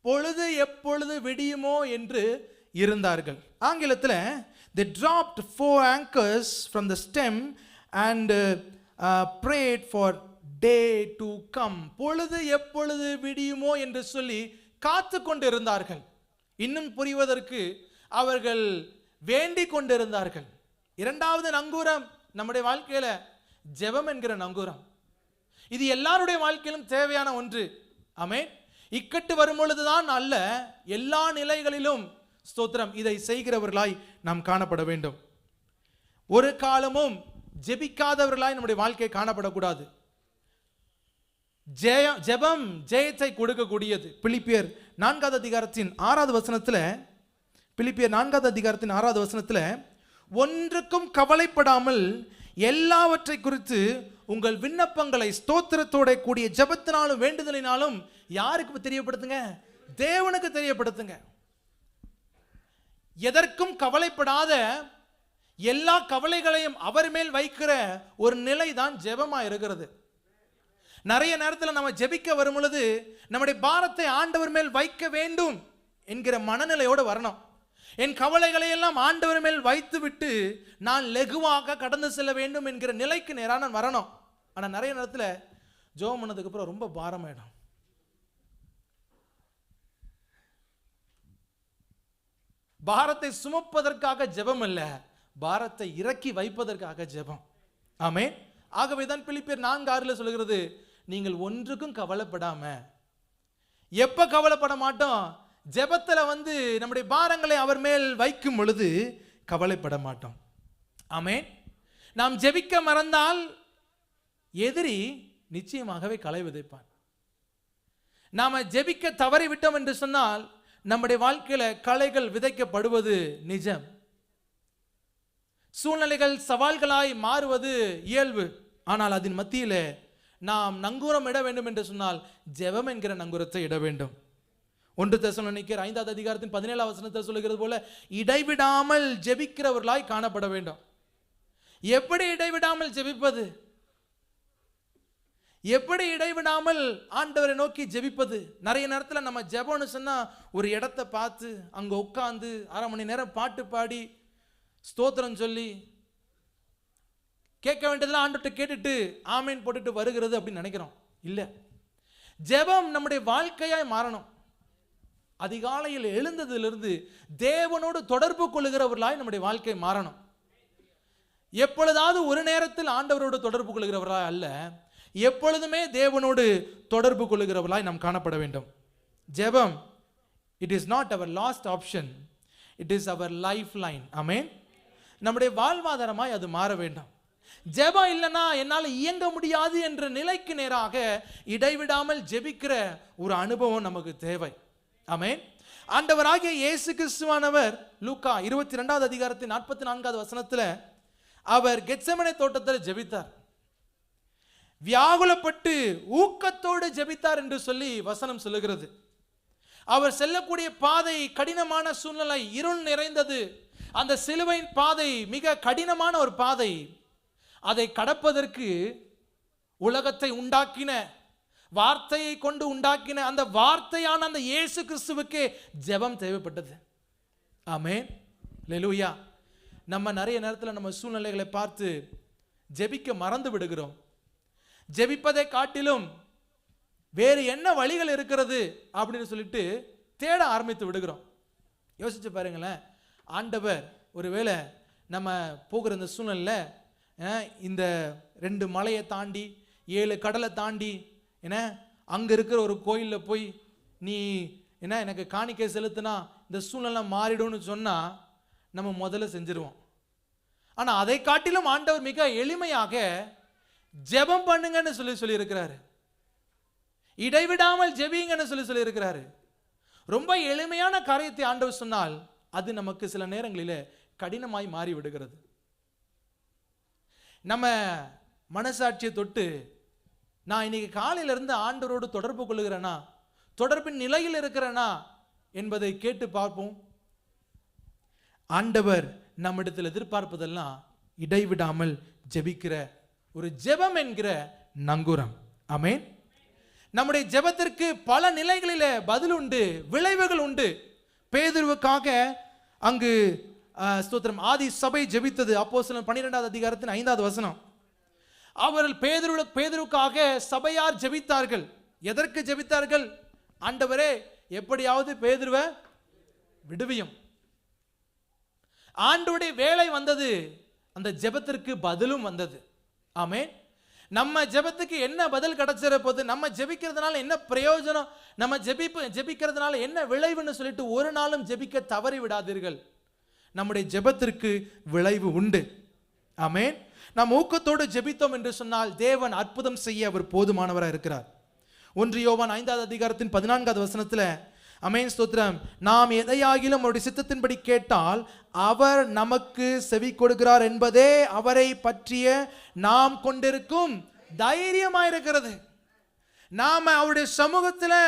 பொழுது எப்பொழுது விடியுமோ என்று இருந்தார்கள். ஆங்கிலத்தில் they dropped 4 anchors from the stem and prayed for day to come. பொழுது எப்பொழுது விடியுமோ என்று சொல்லி காத்து கொண்டிருந்தார்கள். இன்னும் புரிவதற்கு அவர்கள் வேண்டிக் கொண்டிருந்தார்கள். இரண்டாவது நங்கூரம் நம்முடைய வாழ்க்கையில ஜெபம் என்கிற நங்கூரம். இது எல்லாருடைய வாழ்க்கையிலும் தேவையான ஒன்று. ஆமென். இக்கட்டு வரும் பொழுதுதான் அல்ல, எல்லா நிலைகளிலும் ஸ்தோத்திரம் இதை செய்கிறவர்களாய் நாம் காணப்பட வேண்டும். ஒரு காலமும் ஜெபிக்காதவர்களாய் நம்முடைய வாழ்க்கை காணப்படக்கூடாது. ஜெபம் ஜெயத்தை கொடுக்கக்கூடியது. பிலிப்பியர் 4வது அதிகாரத்தின் 6வது வசனத்துல, பிலிப்பியர் 4வது அதிகாரத்தின் 6வது வசனத்துல, ஒன்றுக்கும் கவலைப்படாமல் எல்லாவற்றை குறித்து உங்கள் விண்ணப்பங்களை ஸ்தோத்திரத்தோட கூடிய ஜெபத்தினாலும் வேண்டுதலினாலும் யாருக்கு தெரியப்படுத்துங்க? தேவனுக்கு தெரியப்படுத்துங்க. எதற்கும் கவலைப்படாத, எல்லா கவலைகளையும் அவர் மேல் வைக்கிற ஒரு நிலை தான் ஜெபமா இருக்கிறது. நிறைய நேரத்தில் நம்ம ஜெபிக்க வரும் பொழுது நம்முடைய பாரத்தை ஆண்டவர் மேல் வைக்க வேண்டும் என்கிற மனநிலையோடு வரணும். என் கவலைகளை எல்லாம் ஆண்டவர் மேல் வைத்து விட்டு நான் லெகுவாக கடந்து செல்ல வேண்டும் என்கிற நிலைக்கு நேரான வரணும். ஆனால் நிறைய நேரத்தில் ஜெபம் பண்ணதுக்கு அப்புறம் ரொம்ப பாரமாயிடும். பாரத்தை சுமப்பதற்காக ஜெபம் அல்ல, பாரத்தை இறக்கி வைப்பதற்காக ஜெபம். ஆமென். ஆகவே தான் பிலிப்பியர் 4:6 சொல்கிறது, நீங்கள் ஒன்றுக்கும் கவலைப்படாம. எப்ப கவலைப்பட மாட்டோம்? ஜெபத்துல நம்முடைய பாரங்களை அவர் மேல் வைக்கும் பொழுது கவலைப்பட மாட்டோம். ஆமென். நாம் ஜெபிக்க மறந்தால் எதிரி நிச்சயமாகவே களை விதைப்பான். நாம ஜெபிக்க தவறி விட்டோம் என்று சொன்னால் நம்முடைய வாழ்க்கையில களைகள் விதைக்கப்படுவது நிஜம். சூழ்நிலைகள் சவால்களாய் மாறுவது இயல்பு. ஆனால் அதன் மத்தியில நாம் நங்கூரம் இட வேண்டும் என்று சொன்னால் ஜெபம் என்கிற நங்கூரத்தை இட வேண்டும். 1 தெசலோனிக்கேயர் 5வது அதிகாரத்தின் 17வது வசனத்தில் சொல்லுகிறது போல இடைவிடாமல் ஜெபிக்கிறவர்களாய் காணப்பட வேண்டும். எப்படி இடைவிடாமல் ஜெபிப்பது? எப்படி இடைவிடாமல் ஆண்டவரை நோக்கி ஜெபிப்பது? நிறைய நேரத்தில் நம்ம ஜெபம்னு சொன்னா ஒரு இடத்தை பார்த்து அங்க உட்கார்ந்து 1/2 மணி நேரம் பாட்டு பாடி ஸ்தோத்திரம் சொல்லி கேட்க வேண்டியதெல்லாம் ஆண்டவர்கிட்ட கேட்டுட்டு ஆமேன் போட்டுட்டு வருகிறது அப்படின்னு நினைக்கிறோம். இல்லை, ஜெபம் நம்முடைய வாழ்க்கையாய் மாறணும். அதிகாலையில் எழுந்ததிலிருந்து தேவனோடு தொடர்பு கொள்ளுகிறவர்களாய் நம்முடைய வாழ்க்கை மாறணும். எப்பொழுதாவது ஒரு நேரத்தில் ஆண்டவரோடு தொடர்பு கொள்ளுகிறவர்களாய் அல்ல, எப்பொழுதுமே தேவனோடு தொடர்பு கொள்ளுகிறவர்களாய் நாம் காணப்பட வேண்டும். ஜெபம் it is not our last option, it is our lifeline. Amen. நம்முடைய வாழ்வாதாரமாய் அது மாற வேண்டும். ஜெபம் இல்லைன்னா என்னால் இயங்க முடியாது என்ற நிலைக்கு நேராக இடைவிடாமல் ஜெபிக்கிற ஒரு அனுபவம் நமக்கு தேவை. ஆமென். ஆண்டவராகிய இயேசு கிறிஸ்துவானவர் லூக்கா 22வது அதிகாரத்தின் 44வது வசனத்தில் அவர் கெத்செமனே தோட்டத்தில் ஜெபித்தார். வியாகுலப்பட்டு ஊக்கத்தோடு ஜெபித்தார் என்று சொல்லி வசனம் சொல்லுகிறது. அவர் செல்லக்கூடிய பாதை கடினமான சூழ்நிலை, இருள் நிறைந்தது. அந்த சிலுவையின் பாதை மிக கடினமான ஒரு பாதை. அதை கடப்பதற்கு உலகத்தை உண்டாக்கின, வார்த்தையை கொண்டு உண்டாக்கின அந்த வார்த்தையான அந்த இயேசு கிறிஸ்துவுக்கு ஜெபம் தேவைப்பட்டது. ஆமென். அல்லேலூயா. நம்ம நிறைய நேரத்தில் நம்ம சூழ்நிலைகளை பார்த்து ஜெபிக்க மறந்து விடுகிறோம். ஜெபிப்பதை காட்டிலும் வேறு என்ன வழிகள் இருக்கிறது அப்படின்னு சொல்லிட்டு தேட ஆரம்பித்து விடுகிறோம். யோசிச்சு பாருங்களேன். ஆண்டவர் ஒருவேளை நம்ம போகிற இந்த சூழ்நிலையில் இந்த 2 மலையை தாண்டி 7 கடலை தாண்டி அங்கே இருக்கிற ஒரு கோயிலில் போய் நீ எனக்கு காணிக்கை செலுத்தினா இந்த சூழ்நிலை மாறிடும்னு சொன்னால் நம்ம முதல்ல செஞ்சிருவோம். ஆனால் அதை காட்டிலும் ஆண்டவர் மிக எளிமையாக ஜெபம் பண்ணுங்கன்னு சொல்லியிருக்கிறாரு. இடைவிடாமல் ஜெபிங்கன்னு சொல்லியிருக்கிறாரு. ரொம்ப எளிமையான காரியத்தை ஆண்டவர் சொன்னால் அது நமக்கு சில நேரங்களில் கடினமாய் மாறி விடுகிறது. நம்ம மனசாட்சியை தொட்டு நான் இன்னைக்கு காலையிலிருந்து ஆண்டவரோடு தொடர்பு கொள்ளுகிறேனா, தொடர்பின் நிலையில் இருக்கிறேனா என்பதை கேட்டு பார்ப்போம். ஆண்டவர் நம்மிடத்தில் எதிர்பார்ப்பதெல்லாம் இடைவிடாமல் ஜெபிக்கிற ஒரு ஜெபம் என்கிற நங்கூரம். ஆமென். நம்முடைய ஜெபத்திற்கு பல நிலைகளில் பதில் உண்டு, விளைவுகள் உண்டு. பேதுருவுக்காக அங்கு ஸ்தோத்திரம் ஆதி சபை ஜெபித்தது. அப்போஸ்தலர் 12வது அதிகாரத்தின் 5வது வசனம். அவர்கள் பேதுருவுக்காக சபையார் ஜெபித்தார்கள். எதற்கு ஜெபித்தார்கள்? ஆண்டவரே எப்படியாவது பேதுருவை விடுவியும். ஆண்டவருடைய வேலை வந்தது, அந்த ஜெபத்திற்கு பதிலும் வந்தது. ஆமென். நம்ம ஜெபத்துக்கு என்ன பதில் கிடைச்சிட போது, நம்ம ஜெபிக்கிறதுனால என்ன பிரயோஜனம், நம்ம ஜெபிக்கிறதுனால என்ன விளைவுன்னு சொல்லிட்டு ஒரு நாளும் ஜெபிக்க தவறி விடாதீர்கள். நம்முடைய ஜெபத்திற்கு விளைவு உண்டு. ஆமென். நாம் ஊக்கத்தோடு ஜெபித்தோம் என்று சொன்னால் தேவன் அற்புதம் செய்ய அவர் போதுமானவராக இருக்கிறார். 1 யோவான் 5வது அதிகாரத்தின் 14வது வசனத்தில் ஆமென் ஸ்தோத்திரம், நாம் எதையாகிலும் அவருடைய சித்தத்தின்படி கேட்டால் அவர் நமக்கு செவி கொடுக்கிறார் என்பதே அவரை பற்றிய நாம் கொண்டிருக்கும் தைரியமாயிருக்கிறது. நாம அவருடைய சமூகத்தில்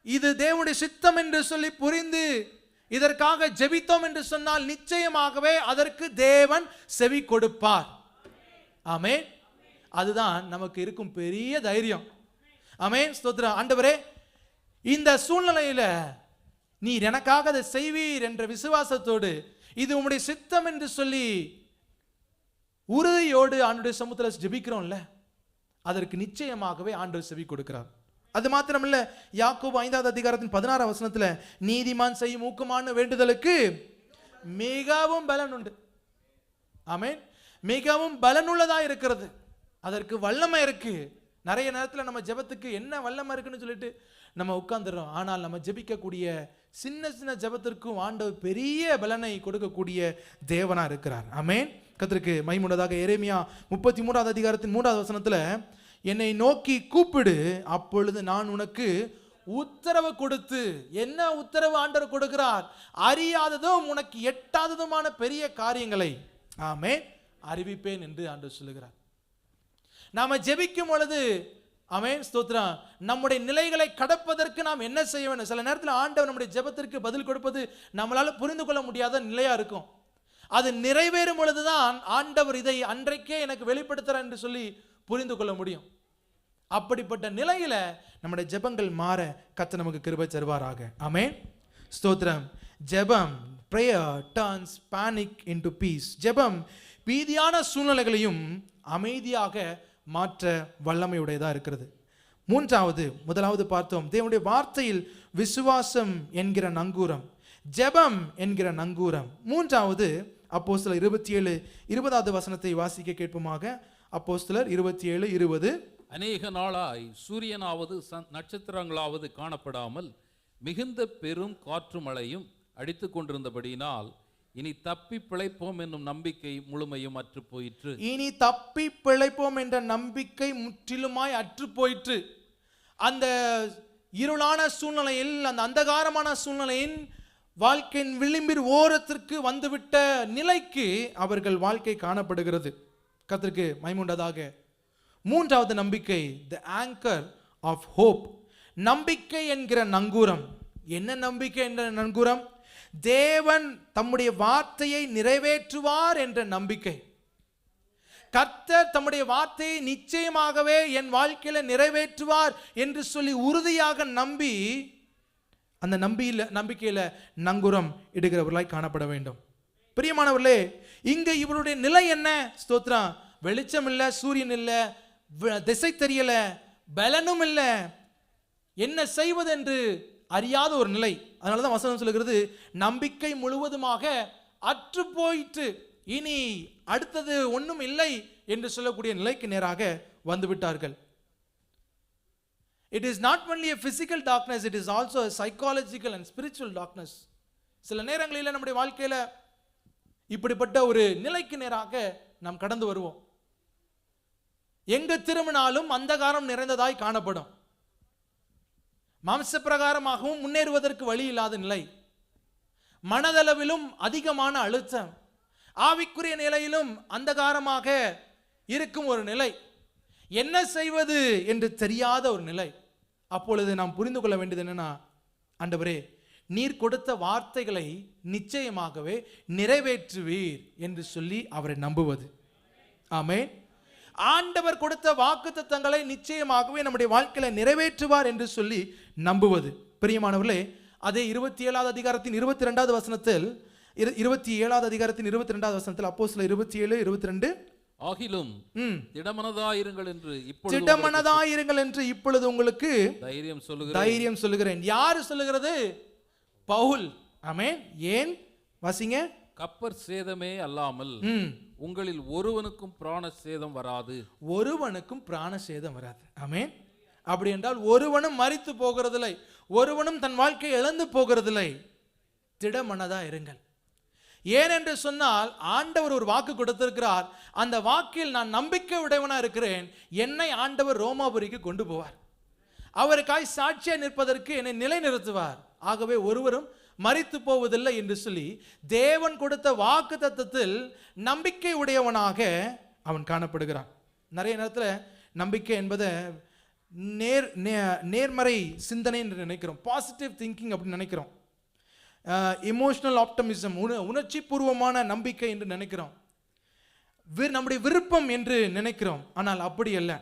இது தேவனுடைய சித்தம் என்று சொல்லி புரிந்து இதற்காக ஜெபித்தோம் என்று சொன்னால் நிச்சயமாகவே அதற்கு தேவன் செவி கொடுப்பார். ஆமென். அதுதான் நமக்கு இருக்கும் பெரிய தைரியம். ஆமென் ஸ்தோத்திரம். ஆண்டவரே இந்த சூழ்நிலையில நீர் எனக்காக அதை செய்வீர் என்ற விசுவாசத்தோடு இது உம்முடைய சித்தம் என்று சொல்லி உறுதியோடு ஆண்டவருடைய சமூகத்தில் ஜெபிக்கிறோம்ல, அதற்கு நிச்சயமாகவே ஆண்டவர் செவி கொடுக்கிறார். அது மாத்திரமல்ல, யாக்கோபு 5வது அதிகாரத்தின் 16வது வசனத்தில் நீதிமான் செய்யும் ஊக்கமான வேண்டுதலுக்கு மிகவும் பலன் உண்டு. ஆமென். மிகவும் பலனுள்ளதா இருக்கிறது, அதற்கு வல்லமை இருக்கு. நிறைய நேரத்தில் நம்ம ஜெபத்துக்கு என்ன வல்லமை இருக்குன்னு சொல்லிட்டு நம்ம உட்கார்ந்துடுறோம். ஆனால் நம்ம ஜெபிக்கக்கூடிய சின்ன சின்ன ஜெபத்திற்கும் ஆண்டவர் பெரிய பலனை கொடுக்கக்கூடிய தேவனா இருக்கிறார். ஆமென். கர்த்தருக்கு மகிமையுண்டாதாக. எரேமியா 33வது அதிகாரத்தின் 3வது வசனத்தில் என்னை நோக்கி கூப்பிடு, அப்பொழுது நான் உனக்கு உத்தரவு கொடுத்து, என்ன உத்தரவு ஆண்டவர் கொடுக்கிறார்? அறியாததும் உனக்கு எட்டாததுமான பெரிய காரியங்களை ஆமென் அறிவிப்பேன் என்று ஆண்டவர் சொல்லுகிறார். நாம ஜெபிக்கும் பொழுது ஆமென் ஸ்தோத்திரம், நம்முடைய நிலைகளை கடப்பதற்கு நாம் என்ன செய்ய வேண்டும்? சில நேரத்தில் ஆண்டவர் நம்முடைய ஜெபத்திற்கு பதில் கொடுப்பது நம்மளால புரிந்து கொள்ள முடியாத நிலையா இருக்கும். அது நிறைவேறும் பொழுதுதான் ஆண்டவர் இதை அன்றைக்கே எனக்கு வெளிப்படுத்துறார் என்று சொல்லி புரிந்து கொள்ள முடியும். அப்படிப்பட்ட நிலையில நம்முடைய ஜெபங்கள் மாற கர்த்தர் நமக்கு கிருபை தருவாராக. ஆமென் ஸ்தோத்திரம். ஜெபம் prayer turns panic into peace. ஜெபம் பீதியான சூழ்நிலைகளையும் அமைதியாக மாற்ற வல்லமையுடையதா இருக்கிறது. முதலாவது பார்த்தோம், தேவனுடைய வார்த்தையில் விசுவாசம் என்கிற நங்கூரம், ஜெபம் என்கிற நங்கூரம். மூன்றாவது அப்போஸ்தலர் 27:20வது வசனத்தை வாசிக்க கேட்போமாக. அப்போஸ்தலர் 27:20 அநேக நாளாய் சூரியனாவது நட்சத்திரங்களாவது காணப்படாமல் மிகுந்த பெரும் காற்று மழையும் அடித்து கொண்டிருந்தபடியினால் இனி தப்பி பிழைப்போம் என்னும் நம்பிக்கை முழுமையும் அற்று போயிற்று. இனி தப்பி பிழைப்போம் என்ற நம்பிக்கை முற்றிலுமாய் அற்று போயிற்று. அந்த இருளான சூழ்நிலையில், அந்த அந்தகாரமான சூழ்நிலையின் வாழ்க்கையின் விளிம்பில் ஓரத்திற்கு வந்துவிட்ட நிலைக்கு அவர்கள் வாழ்க்கை காணப்படுகிறது. கர்த்தருக்கு மகிமையுண்டாதாக. மூன்றாவது நம்பிக்கை, தி ஆங்கர் ஆஃப் ஹோப். நம்பிக்கை என்கிற நங்கூரம். என்ன நம்பிக்கை என்ற நங்கூரம்? தேவன் தம்முடைய வார்த்தையை நிறைவேற்றுவார் என்ற நம்பிக்கை. கர்த்தர் தம்முடைய வார்த்தையை நிச்சயமாகவே என் வாழ்க்கையில நிறைவேற்றுவார் என்று சொல்லி உறுதியாக நம்பி அந்த நம்பிக்கையில நங்கூரம் இடுகிறவர்களாய் காணப்பட வேண்டும். பிரியமானவர்களே, இங்க இவருடைய நிலை என்ன? ஸ்தோத்திரம். வெளிச்சம் இல்லை, சூரியன் இல்லை, திசை தெரியல, பலனும் இல்லை, என்ன செய்வது என்று அறியாத ஒரு நிலை. அதனாலதான் வசனம் சொல்லுகிறது, நம்பிக்கை முழுவதுமாக அற்று போயிற்று, இனி அடுத்தது ஒன்றும் இல்லை என்று சொல்லக்கூடிய நிலைக்கு நேராக வந்து விட்டார்கள். It is not only a physical darkness, it is also a psychological and spiritual darkness. சில நேரங்களில் நம்முடைய வாழ்க்கையில இப்படிப்பட்ட ஒரு நிலைக்கு நேராக நாம் கடந்து வருவோம். எங்க திரும்பினாலும் அந்தகாரம் நிறைந்ததாய் காணப்படும். மாம்ச பிரகாரமாகவும் முன்னேறுவதற்கு வழி இல்லாத நிலை, மனதளவிலும் அதிகமான அழுத்தம், ஆவிக்குரிய நிலையிலும் அந்தகாரமாக இருக்கும் ஒரு நிலை, என்ன செய்வது என்று தெரியாத ஒரு நிலை. அப்பொழுது நாம் புரிந்து கொள்ள வேண்டியது என்னன்னா, ஆண்டவரே நீர் கொடுத்த வார்த்தைகளை நிச்சயமாகவே நிறைவேற்றுவீர் என்று சொல்லி அவரை நம்புவது. ஆமென். ஆண்டவர் கொடுத்த வாக்குத்தத்தங்களை நிச்சயமாகவே நம்முடைய வாழ்க்கையில நிறைவேற்றுவார் என்று சொல்லி நம்புவது. பிரியமானவர்களே, அதே 27வது அதிகாரத்தின் 22வது வசனத்தில் 27வது அதிகாரத்தின் 22வது வசனத்தில் அப்போஸ்தலர் 27:22 ஆகிலும் திடமனதாயிருங்கள் என்று இப்பொழுது உங்களுக்கு தைரியம் சொல்லுகிறேன். யாரு சொல்லுகிறது? பவுல். ஆமென். ஏன் வாசிங்க. கப்பர் சேதமே அல்லாமல் உங்களில் ஒருவனுக்கும் பிராண சேதம் வராது. ஒருவனுக்கும் பிராண சேதம் வராது. ஆமென். அப்படி என்றால் ஒருவனும் மரித்து போகிறதில்லை, ஒருவனும் தன் வாழ்க்கையை இழந்து போகிறதில்லை. திடமனதா இருங்கள். ஏனென்று சொன்னால் ஆண்டவர் ஒரு வாக்கு கொடுத்திருக்கிறார். அந்த வாக்கில் நான் நம்பிக்கை உடையவனா இருக்கிறேன். என்னை ஆண்டவர் ரோமாபுரிக்கு கொண்டு போவார். அவருக்காய் சாட்சியா நிற்பதற்கு என்னை நிலைநிறுத்துவார். ஆகவே ஒருவரும் மரித்து போவதில்லை என்று சொல்லி தேவன் கொடுத்த வாக்கு தத்தத்தில் நம்பிக்கை உடையவனாக அவன் காணப்படுகிறான். நிறைய நேரத்தில் நம்பிக்கை என்பதை நேர்மறை சிந்தனை என்று நினைக்கிறோம், பாசிட்டிவ் திங்கிங் அப்படின்னு நினைக்கிறோம். இமோஷனல் ஆப்டமிசம், உணர்ச்சி பூர்வமான நம்பிக்கை என்று நினைக்கிறோம், நம்முடைய விருப்பம் என்று நினைக்கிறோம். ஆனால் அப்படி அல்ல.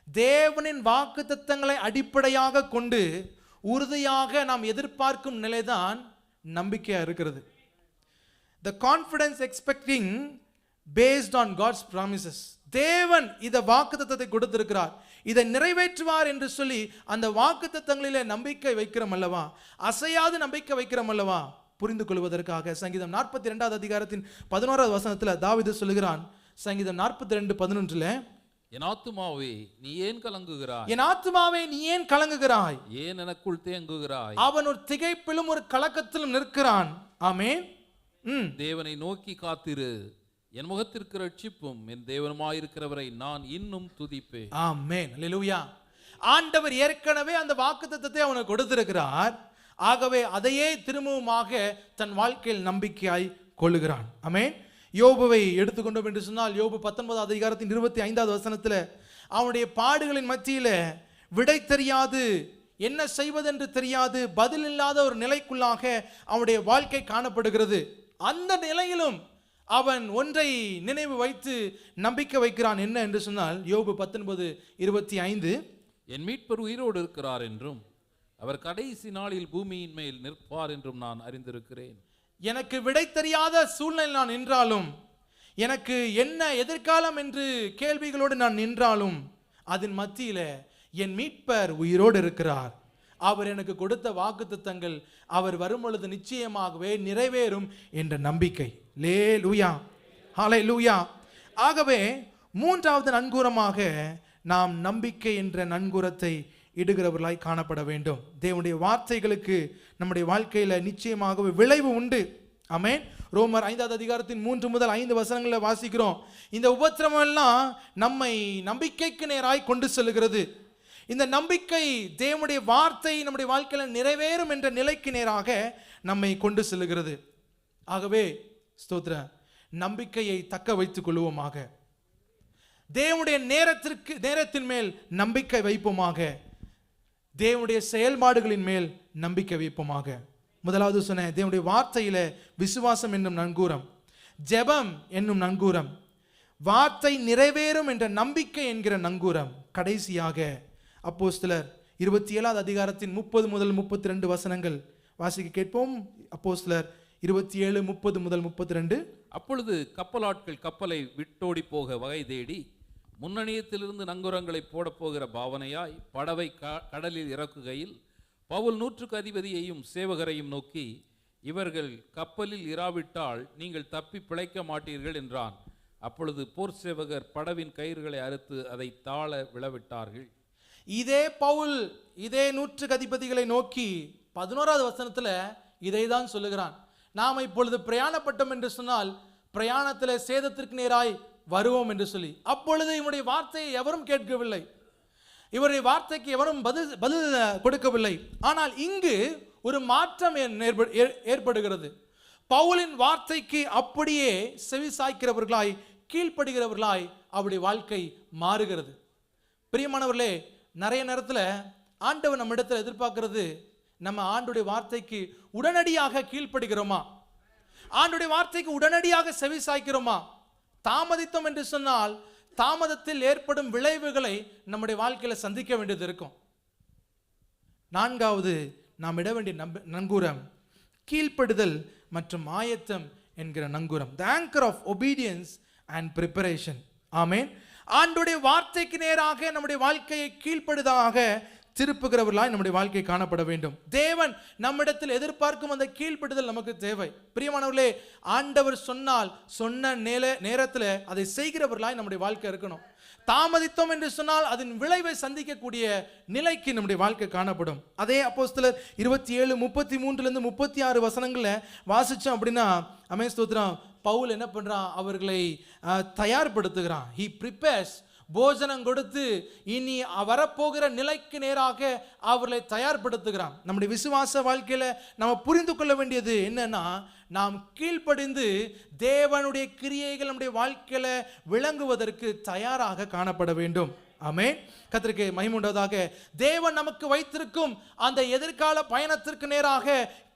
தேவனின் வாக்கு தத்தங்களை அடிப்படையாக கொண்டு உறுதியாக நாம் எதிர்பார்க்கும் நிலைதான் நம்பிக்கையா இருக்கிறது. The confidence expecting based on God's promises. தேவன் இந்த வாக்குத்தத்தத்தை கொடுத்திருக்கிறார், இதை நிறைவேற்றுவார் என்று சொல்லி அந்த வாக்குத்தத்தங்களிலே நம்பிக்கை வைக்கிறோம் அல்லவா, அசையாது நம்பிக்கை வைக்கிறோம் அல்லவா. புரிந்து கொள்வதற்காக சங்கீதம் 42வது அதிகாரத்தின் 11வது வசனத்துல தாவீது சொல்லுகிறான். சங்கீதம் 42:11, என் ஆத்துமாவே நீ ஏன் கலங்குகிறாய், என் ஆத்துமாவே நீ ஏன் கலங்குகிறாய், ஏன் எனக்குள் தேங்குகிறாய். அவன் ஒரு திகைப்பிலும் ஒரு கலக்கத்திலும் நிற்கிறான். ஆமென். தேவனை நோக்கி காத்திரு, என் முகத்திற்கு ரட்சிப்பும் என் தேவனுமாயிருக்கிறவரை நான் இன்னும் துதிப்பேன். ஆமென். அல்லேலூயா. ஆண்டவர் ஏற்கனவே அந்த வாக்குத்தத்தத்தை அவனுக்கு கொடுத்திருக்கிறார். ஆகவே அதையே திரும்பவுமாக தன் வாழ்க்கையில் நம்பிக்கையாய் கொள்ளுகிறான். ஆமென். யோபுவை எடுத்துக்கொண்டோம் என்று சொன்னால், யோபு 19வது அதிகாரத்தின் 25வது வசனத்தில் அவனுடைய பாடுகளின் மத்தியில் விடை தெரியாது, என்ன செய்வதென்று தெரியாது, பதில் இல்லாத ஒரு நிலைக்குள்ளாக அவனுடைய வாழ்க்கை காணப்படுகிறது. அந்த நிலையிலும் அவன் ஒன்றை நினைவு வைத்து நம்பிக்கை வைக்கிறான். என்ன என்று சொன்னால், யோபு 19:25, என் மீட்பர் உயிரோடு இருக்கிறார் என்றும் அவர் கடைசி நாளில் பூமியின் மேல் நிற்பார் என்றும் நான் அறிந்திருக்கிறேன். எனக்கு விடை தெரியாத சூழ்நிலை நான் நின்றாலும், எனக்கு என்ன எதிர்காலம் என்று கேள்விகளோடு நான் நின்றாலும், அதன் மத்தியில என் மீட்பர் உயிரோடு இருக்கிறார். அவர் எனக்கு கொடுத்த வாக்குத்தத்தங்கள் அவர் வரும் பொழுது நிச்சயமாகவே நிறைவேறும் என்ற நம்பிக்கை. ஹல்லேலூயா, ஹல்லேலூயா. ஆகவே மூன்றாவது நன்கூரமாக நாம் நம்பிக்கை என்ற நன்குரத்தை இடுகிறவர்களாய் காணப்பட வேண்டும். தேவனுடைய வார்த்தைகளுக்கு நம்முடைய வாழ்க்கையில் நிச்சயமாகவே விளைவு உண்டு. ஆமென். ரோமர் 5வது அதிகாரத்தின் 3 முதல் 5 வசனங்களில் வாசிக்கிறோம். இந்த உபத்திரவம் எல்லாம் நம்மை நம்பிக்கைக்கு நேராய் கொண்டு செல்கிறது. இந்த நம்பிக்கை தேவனுடைய வார்த்தை நம்முடைய வாழ்க்கையில் நிறைவேறும் என்ற நிலைக்கு நேராக நம்மை கொண்டு செல்கிறது. ஆகவே ஸ்தோத்திர, நம்பிக்கையை தக்க வைத்துக் கொள்வோமாக. தேவனுடைய நேரத்தின் மேல் நம்பிக்கை வைப்போமாக. தேவனுடைய செயல்பாடுகளின் மேல் நம்பிக்கை வைப்போமாக. முதலாவது சொன்ன தேவனுடைய வார்த்தையில விசுவாசம் என்னும் நங்கூரம், ஜெபம் என்னும் நங்கூரம், வார்த்தை நிறைவேறும் என்ற நம்பிக்கை என்கிற நங்கூரம். கடைசியாக அப்போஸ்தலர் 27வது அதிகாரத்தின் 30 முதல் 32 வசனங்கள் வாசிக்க கேட்போம். அப்போஸ்தலர் 27, 30 முதல் 32. அப்பொழுது கப்பலாட்கள் கப்பலை விட்டோடி போக வகை தேடி முன்னணியத்திலிருந்து நங்குரங்களை போடப்போகிற பாவனையாய் படவை கடலில் இறக்குகையில் பவுல் 100க்கு அதிபதியையும் சேவகரையும் நோக்கி, இவர்கள் கப்பலில் இராவிட்டால் நீங்கள் தப்பி பிழைக்க மாட்டீர்கள் என்றான். அப்பொழுது போர் சேவகர் படவின் கயிறுகளை அறுத்து அதை தாழ விழவிட்டார்கள். இதே பவுல் இதே 100க்கு அதிபதிகளை நோக்கி 11வது வசனத்தில் இதை தான் சொல்லுகிறான். நாம் இப்பொழுது பிரயாணப்பட்டோம் என்று சொன்னால் பிரயாணத்தில் சேதத்திற்கு நேராய் வருவோம் என்று சொல்லி. அப்பொழுது இவருடைய வார்த்தையை எவரும் கேட்கவில்லை, இவருடைய வார்த்தைக்கு எவரும் பதில் கொடுக்கவில்லை. ஆனால் இங்கு ஒரு மாற்றம் ஏற்படுகிறது. பவுலின் வார்த்தைக்கு அப்படியே செவி சாய்க்கிறவர்களாய், கீழ்ப்படுகிறவர்களாய் அவருடைய வாழ்க்கை மாறுகிறது. பிரியமானவர்களே, நிறைய நேரத்தில் ஆண்டவர் நம்ம இடத்துல எதிர்பார்க்கிறது, நம்ம ஆண்டுடைய வார்த்தைக்கு உடனடியாக கீழ்ப்படுகிறோமா, ஆண்டுடைய வார்த்தைக்கு உடனடியாக செவி சாய்க்கிறோமா? தாமதித்தோம் என்று சொன்னால் தாமதத்தில் ஏற்படும் விளைவுகளை நம்முடைய வாழ்க்கையில் சந்திக்க வேண்டியது இருக்கும். 4வது நாம் இட வேண்டிய நங்கூரம் கீழ்ப்படுதல் மற்றும் ஆயத்தம் என்கிற நங்கூரம். The anchor of obedience and preparation. ஆமென். ஆண்டுடைய வார்த்தைக்கு நேராக நம்முடைய வாழ்க்கையை கீழ்ப்படுதாக திருப்புகிறவர்களாய் நம்முடைய வாழ்க்கை காணப்பட வேண்டும். தேவன் நம்மிடத்தில் எதிர்பார்க்கும் அந்த கீழ்ப்படுதல் நமக்கு தேவை. பிரியமானவர்களே, ஆண்டவர் சொன்னால் சொன்ன நேரத்தில் அதை செய்கிறவர்களாய் நம்முடைய வாழ்க்கை இருக்கணும். தாமதித்தோம் என்று சொன்னால் அதன் விளைவை சந்திக்கக்கூடிய நிலைக்கு நம்முடைய வாழ்க்கை காணப்படும். அதே அப்போஸ்தலர் 27, 33 36 வசனங்களை வாசிச்சோம் அப்படின்னா, ஆமென் ஸ்தோத்திரம், பவுல் என்ன பண்றான்? அவர்களை தயார்படுத்துகிறான். He prepares, போஜனம் கொடுத்து இனி வரப்போகிற நிலைக்கு நேராக அவர்களை தயார்படுத்துகிறான். நம்முடைய விசுவாச வாழ்க்கையில நம்ம புரிந்து கொள்ள வேண்டியது என்னன்னா, நாம் கீழ்ப்படிந்து தேவனுடைய கிரியைகள் நம்முடைய வாழ்க்கையில விளங்குவதற்கு தயாராக காணப்பட வேண்டும். ஆமென். கர்த்தருக்கு மகிமை உண்டாவதாக. தேவன் நமக்கு வைத்திருக்கும் அந்த எதிர்கால பயணத்திற்கு நேராக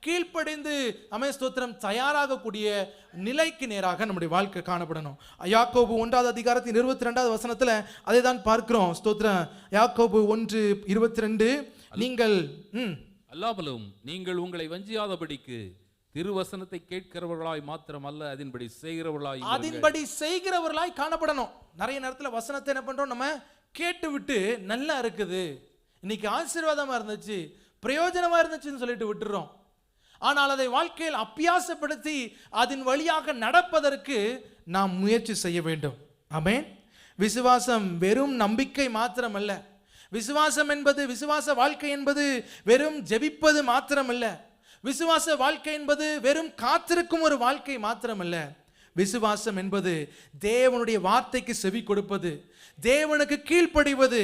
கீழ்ப்படிந்து ஆமென் ஸ்தோத்திரம் தயாராகக்கூடிய நிலைக்கு நேராக நம்முடைய வாழ்க்கை காணப்படணும். யாக்கோபு 1வது அதிகாரத்தின் 22வது வசனத்தில் அதை தான் பார்க்கிறோம். ஸ்தோத்திரம். யாக்கோபு 1:22, நீங்கள் அல்லாமலும் நீங்கள் உங்களை வஞ்சியாதபடிக்கு திருவசனத்தை கேட்கிறவர்களாய் மாத்திரம் அல்ல, அதன்படி செய்கிறவர்களாய் காணப்படணும். நிறைய நேரத்தில் வசனத்தை என்ன பண்றோம்? நம்ம கேட்டு விட்டு நல்லா இருக்குது, இன்னைக்கு ஆசீர்வாதமா இருந்துச்சு, பிரயோஜனமா இருந்துச்சுன்னு சொல்லிட்டு விட்டுறோம். ஆனால் அதை வாழ்க்கையில் அபியாசப்படுத்தி அதன் வழியாக நடப்பதற்கு நாம் முயற்சி செய்ய வேண்டும். ஆமென். விசுவாசம் வெறும் நம்பிக்கை மாத்திரமல்ல. விசுவாசம் என்பது, விசுவாச வாழ்க்கை என்பது வெறும் ஜெபிப்பது மாத்திரமல்ல. விசுவாச வாழ்க்கை என்பது வெறும் காத்திருக்கும் ஒரு வாழ்க்கை மாத்திரமல்ல. விசுவாசம் என்பது தேவனுடைய வார்த்தைக்கு செவி கொடுப்பது, தேவனுக்கு கீழ்ப்படிவது,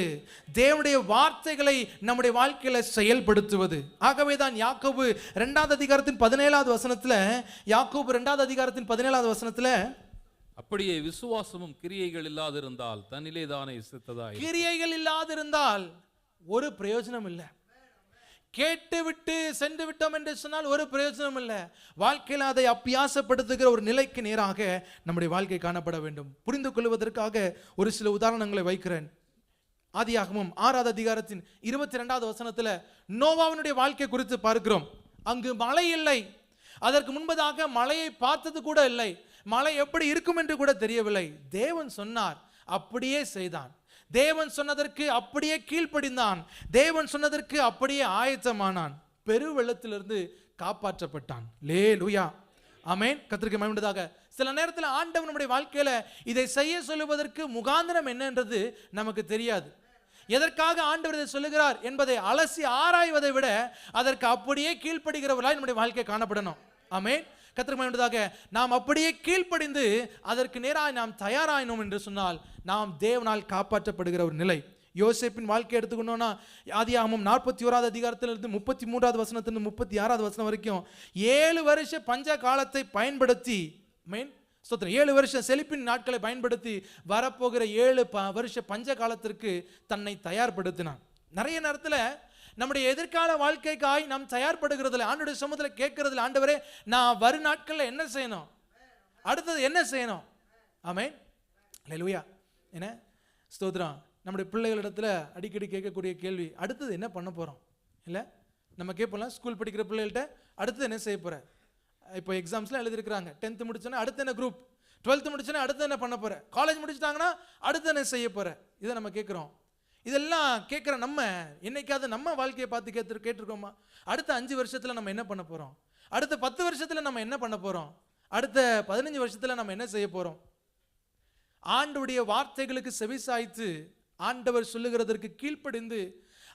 தேவனுடைய வார்த்தைகளை நம்முடைய வாழ்க்கையில செயல்படுத்துவது. ஆகவே தான் யாக்கோபு 2வது அதிகாரத்தின் 17வது வசனத்துல, யாக்கோபு 2வது அதிகாரத்தின் 17வது வசனத்துல, அப்படியே விசுவாசமும் கிரியைகள் இல்லாதிருந்தால் தன்னிலே தானே செத்ததாய். கிரியைகள் இல்லாதிருந்தால் ஒரு பிரயோஜனம் இல்லை. கேட்டு விட்டு சென்று விட்டோம் என்று சொன்னால் ஒரு பிரயோஜனம் இல்லை. வாழ்க்கையில் அதை அபியாசப்படுத்துகிற ஒரு நிலைக்கு நேராக நம்முடைய வாழ்க்கை காணப்பட வேண்டும். புரிந்து கொள்வதற்காக ஒரு சில உதாரணங்களை வைக்கிறேன். ஆதியாகமம் 6வது அதிகாரத்தின் 22வது வசனத்தில் நோவாவினுடைய வாழ்க்கை குறித்து பார்க்கிறோம். அங்கு மழை இல்லை, அதற்கு முன்பதாக மழையை பார்த்தது கூட இல்லை, மழை எப்படி இருக்கும் என்று கூட தெரியவில்லை. தேவன் சொன்னார், அப்படியே செய்தான். தேவன் சொன்னதற்கு அப்படியே கீழ்ப்படிந்தான். தேவன் சொன்னதற்கு அப்படியே ஆயத்தமானான். பெரு வெள்ளத்திலிருந்து காப்பாற்றப்பட்டான். லேலூயா. ஆமென். கர்த்தருக்கு மகிமை உண்டாவதாக. சில நேரத்தில் ஆண்டவர் நம்முடைய வாழ்க்கையில இதை செய்ய சொல்லுவதற்கு முகாந்திரம் என்னன்றது நமக்கு தெரியாது. எதற்காக ஆண்டவர் இதை சொல்லுகிறார் என்பதை அலசி ஆராய்வதை விட அதற்கு அப்படியே கீழ்ப்படுகிறவர்களாய் நம்முடைய வாழ்க்கை காணப்படணும். ஆமென். கர்த்தருக்கு மகிமையாக நாம் அப்படியே கீழ்ப்படிந்து அதற்கு நேராக நாம் தயாராயினோம் என்று சொன்னால் நாம் தேவனால் காப்பாற்றப்படுகிற ஒரு நிலை. யோசேப்பின் வாழ்க்கை எடுத்துக்கணும்னா ஆதியாகமம் 41வது அதிகாரத்திலிருந்து 33வது வசனத்திலிருந்து 36வது வசனம் வரைக்கும் 7 வருஷ பஞ்ச காலத்தை பயன்படுத்தி 7 வருஷம் செழிப்பின் நாட்களை பயன்படுத்தி வரப்போகிற 7 வருஷ பஞ்ச காலத்திற்கு தன்னை தயார்படுத்தினான். நிறைய நேரத்தில் நம்முடைய எதிர்கால வாழ்க்கைக்காய் நாம் தயார்படுகிறதுல ஆண்டவருடைய சமூகத்தில் கேட்கறதுல, ஆண்டவரே நான் வரும் நாட்களில் என்ன செய்யணும், அடுத்தது என்ன செய்யணும். ஆமென். அல்லேலூயா. என்ன ஸ்தோத்திரம். நம்முடைய பிள்ளைகளிடத்துல அடிக்கடி கேட்கக்கூடிய கேள்வி, அடுத்தது என்ன பண்ண போகிறோம் இல்லை? நம்ம கேட்போம்ல, ஸ்கூல் படிக்கிற பிள்ளைகள்கிட்ட அடுத்தது என்ன செய்ய போகிற, இப்போ எக்ஸாம்ஸ்லாம் எழுதிருக்கிறாங்க, 10th முடிச்சோன்னா அடுத்து என்ன குரூப், 12th முடிச்சோன்னா அடுத்து என்ன பண்ண போகிற, காலேஜ் முடிச்சுட்டாங்கன்னா அடுத்து என்ன செய்ய போகிற, இதை நம்ம கேட்குறோம். இதெல்லாம் கேட்குற நம்ம என்னைக்காவது நம்ம வாழ்க்கையை பார்த்து கேட்டிருக்கோமா? அடுத்த 5 வருஷத்தில் நம்ம என்ன பண்ண போகிறோம், அடுத்த 10 வருஷத்தில் நம்ம என்ன பண்ண போகிறோம், அடுத்த 15 வருஷத்தில் நம்ம என்ன செய்ய போகிறோம்? ஆண்டவருடைய வார்த்தைகளுக்கு செவிசாய்த்து ஆண்டவர் சொல்லுகிறதற்கு கீழ்ப்படிந்து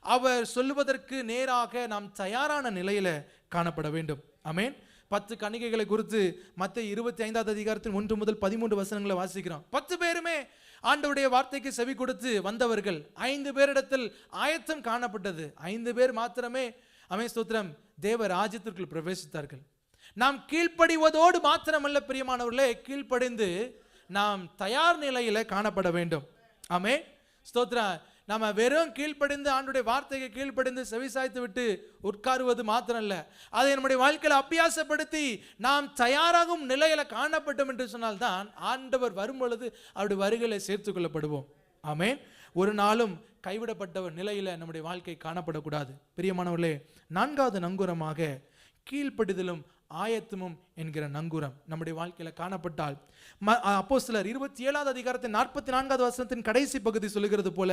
அவர் சொல்லுவதற்கு நேராக நாம் தயாரான நிலையில காணப்பட வேண்டும். ஆமென். 10 கன்னிகைகளை குறித்து மத்தேயு 25வது அதிகாரத்தின் 1 முதல் 13 வசனங்களை வாசிக்கிறோம். 10 பேருமே ஆண்டவருடைய வார்த்தைக்கு செவி கொடுத்து வந்தவர்கள். 5 பேரிடத்தில் ஆயத்தம் காணப்பட்டது. 5 பேர் மாத்திரமே ஆமென் ஸ்தோத்திரம் தேவ ராஜ்யத்திற்குள் பிரவேசித்தார்கள். நாம் கீழ்ப்படிவதோடு மாத்திரமல்ல பிரியமானவர்களே, கீழ்ப்படிந்து நாம் தயார் நிலையில காணப்பட வேண்டும். ஆமென் ஸ்தோத்திரம். நம்ம வெறும் கீழ்ப்படிந்து ஆண்டுடைய வார்த்தைக்கு கீழ்ப்படிந்து செவிசாய்த்து விட்டு உட்காருவது மாத்திரம் இல்ல, அதை நம்முடைய வாழ்க்கையில அபியாசப்படுத்தி நாம் தயாராகும் நிலையில காணப்பட்டோம் என்று சொன்னால்தான் ஆண்டவர் வரும் பொழுது அவருடைய வருகையில சேர்த்துக் கொள்ளப்படுவோம். ஆமென். ஒரு நாளும் கைவிடப்பட்ட நிலையில நம்முடைய வாழ்க்கை காணப்படக்கூடாது. பிரியமானவர்களே, 4வது நங்கூரமாக கீழ்ப்படிதலும் ஆயத்தமும் என்கிற நங்கூரம் நம்முடைய வாழ்க்கையில காணப்பட்டால், அப்போஸ்தலர் 27வது அதிகாரத்தின் 44வது வசனத்தின் கடைசி பகுதி சொல்லுகிறது போல,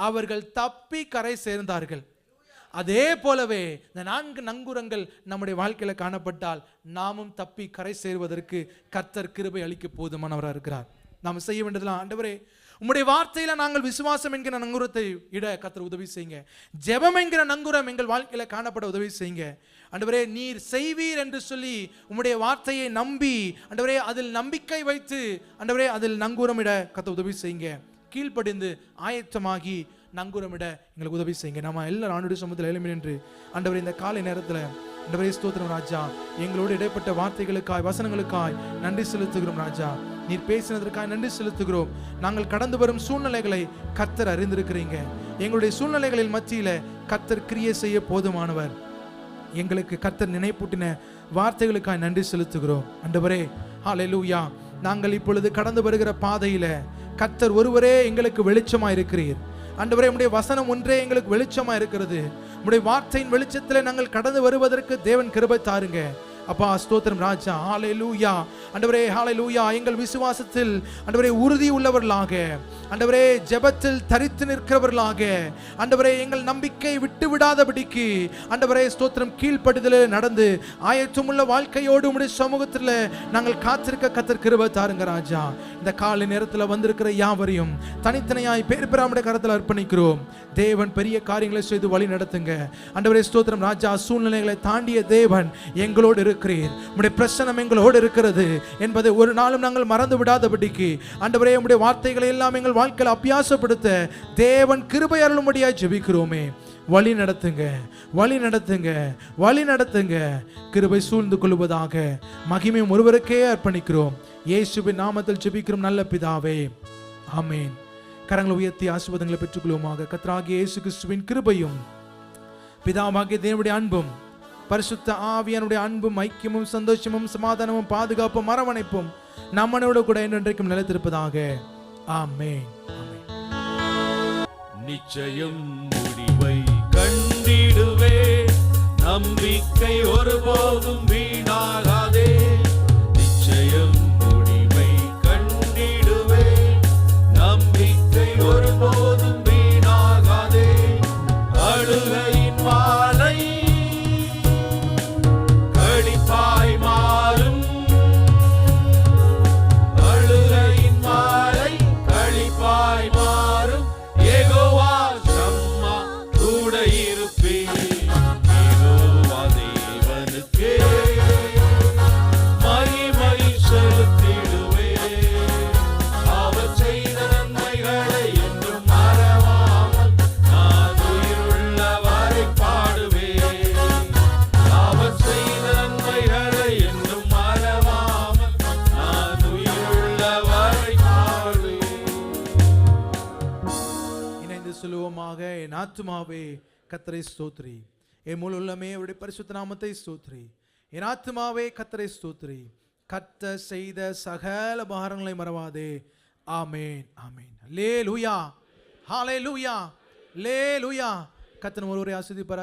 அவர்கள் தப்பி கரை சேர்ந்தார்கள். அதே போலவே இந்த 4 நங்கூரங்கள் நம்முடைய வாழ்க்கையில காணப்பட்டால் நாமும் தப்பி கரை சேர்வதற்கு கர்த்தர் கிருபை அளிக்க போதுமானவராக இருக்கிறார். நாம் செய்ய வேண்டியதெல்லாம், ஆண்டவரே உம்முடைய வார்த்தையில நாங்கள் விசுவாசம் என்கிற நங்கூரத்தை இட கர்த்தர் உதவி செய்யுங்க. ஜெபம் என்கிற நங்கூரம் எங்கள் வாழ்க்கையில காணப்பட உதவி செய்யுங்க. ஆண்டவரே நீர் செய்வீர் என்று சொல்லி உம்முடைய வார்த்தையை நம்பி ஆண்டவரே அதில் நம்பிக்கை வைத்து ஆண்டவரே அதில் நங்கூரமிட கர்த்தர் உதவி செய்யுங்க. கீழ்ப்படிந்து ஆயத்தமாகி நங்கூரமிட எங்களுக்கு உதவி செய்யுங்க. நம்ம எல்லாரும் ஆண்டுடைய சமூகத்தில் எழுமி நின்று ஆண்டவரே இந்த காலை நேரத்தில் ஆண்டவரே ஸ்தோத்திரம் ராஜா, எங்களோடு இடைப்பட்ட வார்த்தைகளுக்காய் வசனங்களுக்காய் நன்றி செலுத்துகிறோம் ராஜா. நீர் பேசினதற்காக நன்றி செலுத்துகிறோம். நாங்கள் கடந்து வரும் சூழ்நிலைகளை கர்த்தர் அறிந்திருக்கிறீங்க. எங்களுடைய சூழ்நிலைகளில் மத்தியில கர்த்தர் கிரியை செய்ய போதுமானவர். எங்களுக்கு கர்த்தர் நினைப்பூட்டின வார்த்தைகளுக்காய் நன்றி செலுத்துகிறோம். ஆண்டவரே ஹல்லேலூயா. நாங்கள் இப்பொழுது கடந்து வருகிற பாதையில கர்த்தர் ஒருவரே எங்களுக்கு வெளிச்சமா இருக்கிறீர். ஆண்டவரே உம்முடைய வசனம் ஒன்றே எங்களுக்கு வெளிச்சமா இருக்கிறது. உம்முடைய வார்த்தையின் வெளிச்சத்தில் நாங்கள் கடந்து வருவதற்கு தேவன் கிருபை தாருங்க. அப்பா ஸ்தோத்திரம் ராஜா. ஹல்லேலூயா. ஆண்டவரே ஹல்லேலூயா. எங்கள் விசுவாசத்தில் ஆண்டவரே உறுதி உள்ளவர்களாக, ஆண்டவரே ஜெபத்தில் தரித்து நிற்கிறவர்களாக, ஆண்டவரே எங்கள் நம்பிக்கை விட்டு விடாதபடிக்கு ஆண்டவரே ஸ்தோத்திரம் கீழ்ப்படிதலில் நடந்து ஆயத்தமுள்ள வாழ்க்கையோடு உம்முடைய சமூகத்தில் நாங்கள் காத்திருக்க கர்த்தர் கிருபை தாருங்க ராஜா. இந்த காலை நேரத்தில் வந்திருக்கிற யாவரையும் தனித்தனியாய் பேர் பெறாமுடைய கரத்தில் அர்ப்பணிக்கிறோம். தேவன் பெரிய காரியங்களை செய்து வழி நடத்துங்க. ஆண்டவரே ஸ்தோத்திரம் ராஜா. சூழ்நிலைகளை தாண்டிய தேவன் எங்களோடு இருக்கிறீர். உம்முடைய பிரசன்னம் எங்களோடு இருக்கிறது என்பதை ஒரு நாளும் நாங்கள் மறந்து விடாதபடிக்கு ஆண்டவரே உம்முடைய வார்த்தைகளை எல்லாம் எங்கள் வாழ்க்கையில் அபியாசப்படுத்த தேவன் கிருபை அருளும்படியாய் ஜெபிக்கிறோமே. வழி நடத்துங்க, வழி நடத்துங்க, வழி நடத்துங்க. கிருபை சூழ்ந்து கொள்வதாக. மகிமையும் ஒருவருக்கே அர்ப்பணிக்கிறோம். இயேசுவின் நாமத்தில் ஜெபிக்கிறோம் நல்ல பிதாவே, ஆமென். கரங்களை உயர்த்தி ஆசீர்வாதங்களை பெற்றுக்கொள்வோமாக. கர்த்தராகிய இயேசு கிறிஸ்துவின் கிருபையும் பிதாவாகிய தேவனுடைய அன்பும் பரிசுத்த ஆவியானுடைய அன்பும் ஐக்கியமும் சந்தோஷமும் சமாதானமும் பாதுகாப்பும் அரவணைப்பும் நம்மனோடு கூட என்றென்றைக்கும் நிலைத்திருப்பதாக. ஆமென். நிச்சயம் முடிவை கண்டிடுவே, நம்பிக்கை ஒருபோதும் வீணாகாதே. நிச்சயம் முடிவை கண்டிடுவே, நம்பிக்கை ஒருபோதும் வீணாகாதே. அழுகையின் மாலை களிப்பாய் மாறும், சொல்லுவோமாக, என் ஆத்துமாவே கர்த்தரை ஸ்தோத்திரி, என் முழு உள்ளமே அவருடைய பரிசுத்த நாமத்தை ஸ்தோத்திரி. என் ஆத்துமாவே கர்த்தரை ஸ்தோத்திரி, கர்த்தர் செய்த சகல உபகாரங்களை மறவாதே. ஆமென், ஆமென். அல்லேலூயா, ஹல்லேலூயா, அல்லேலூயா. கர்த்தர் ஒருவரை ஆசீர்வதிப்பாராக.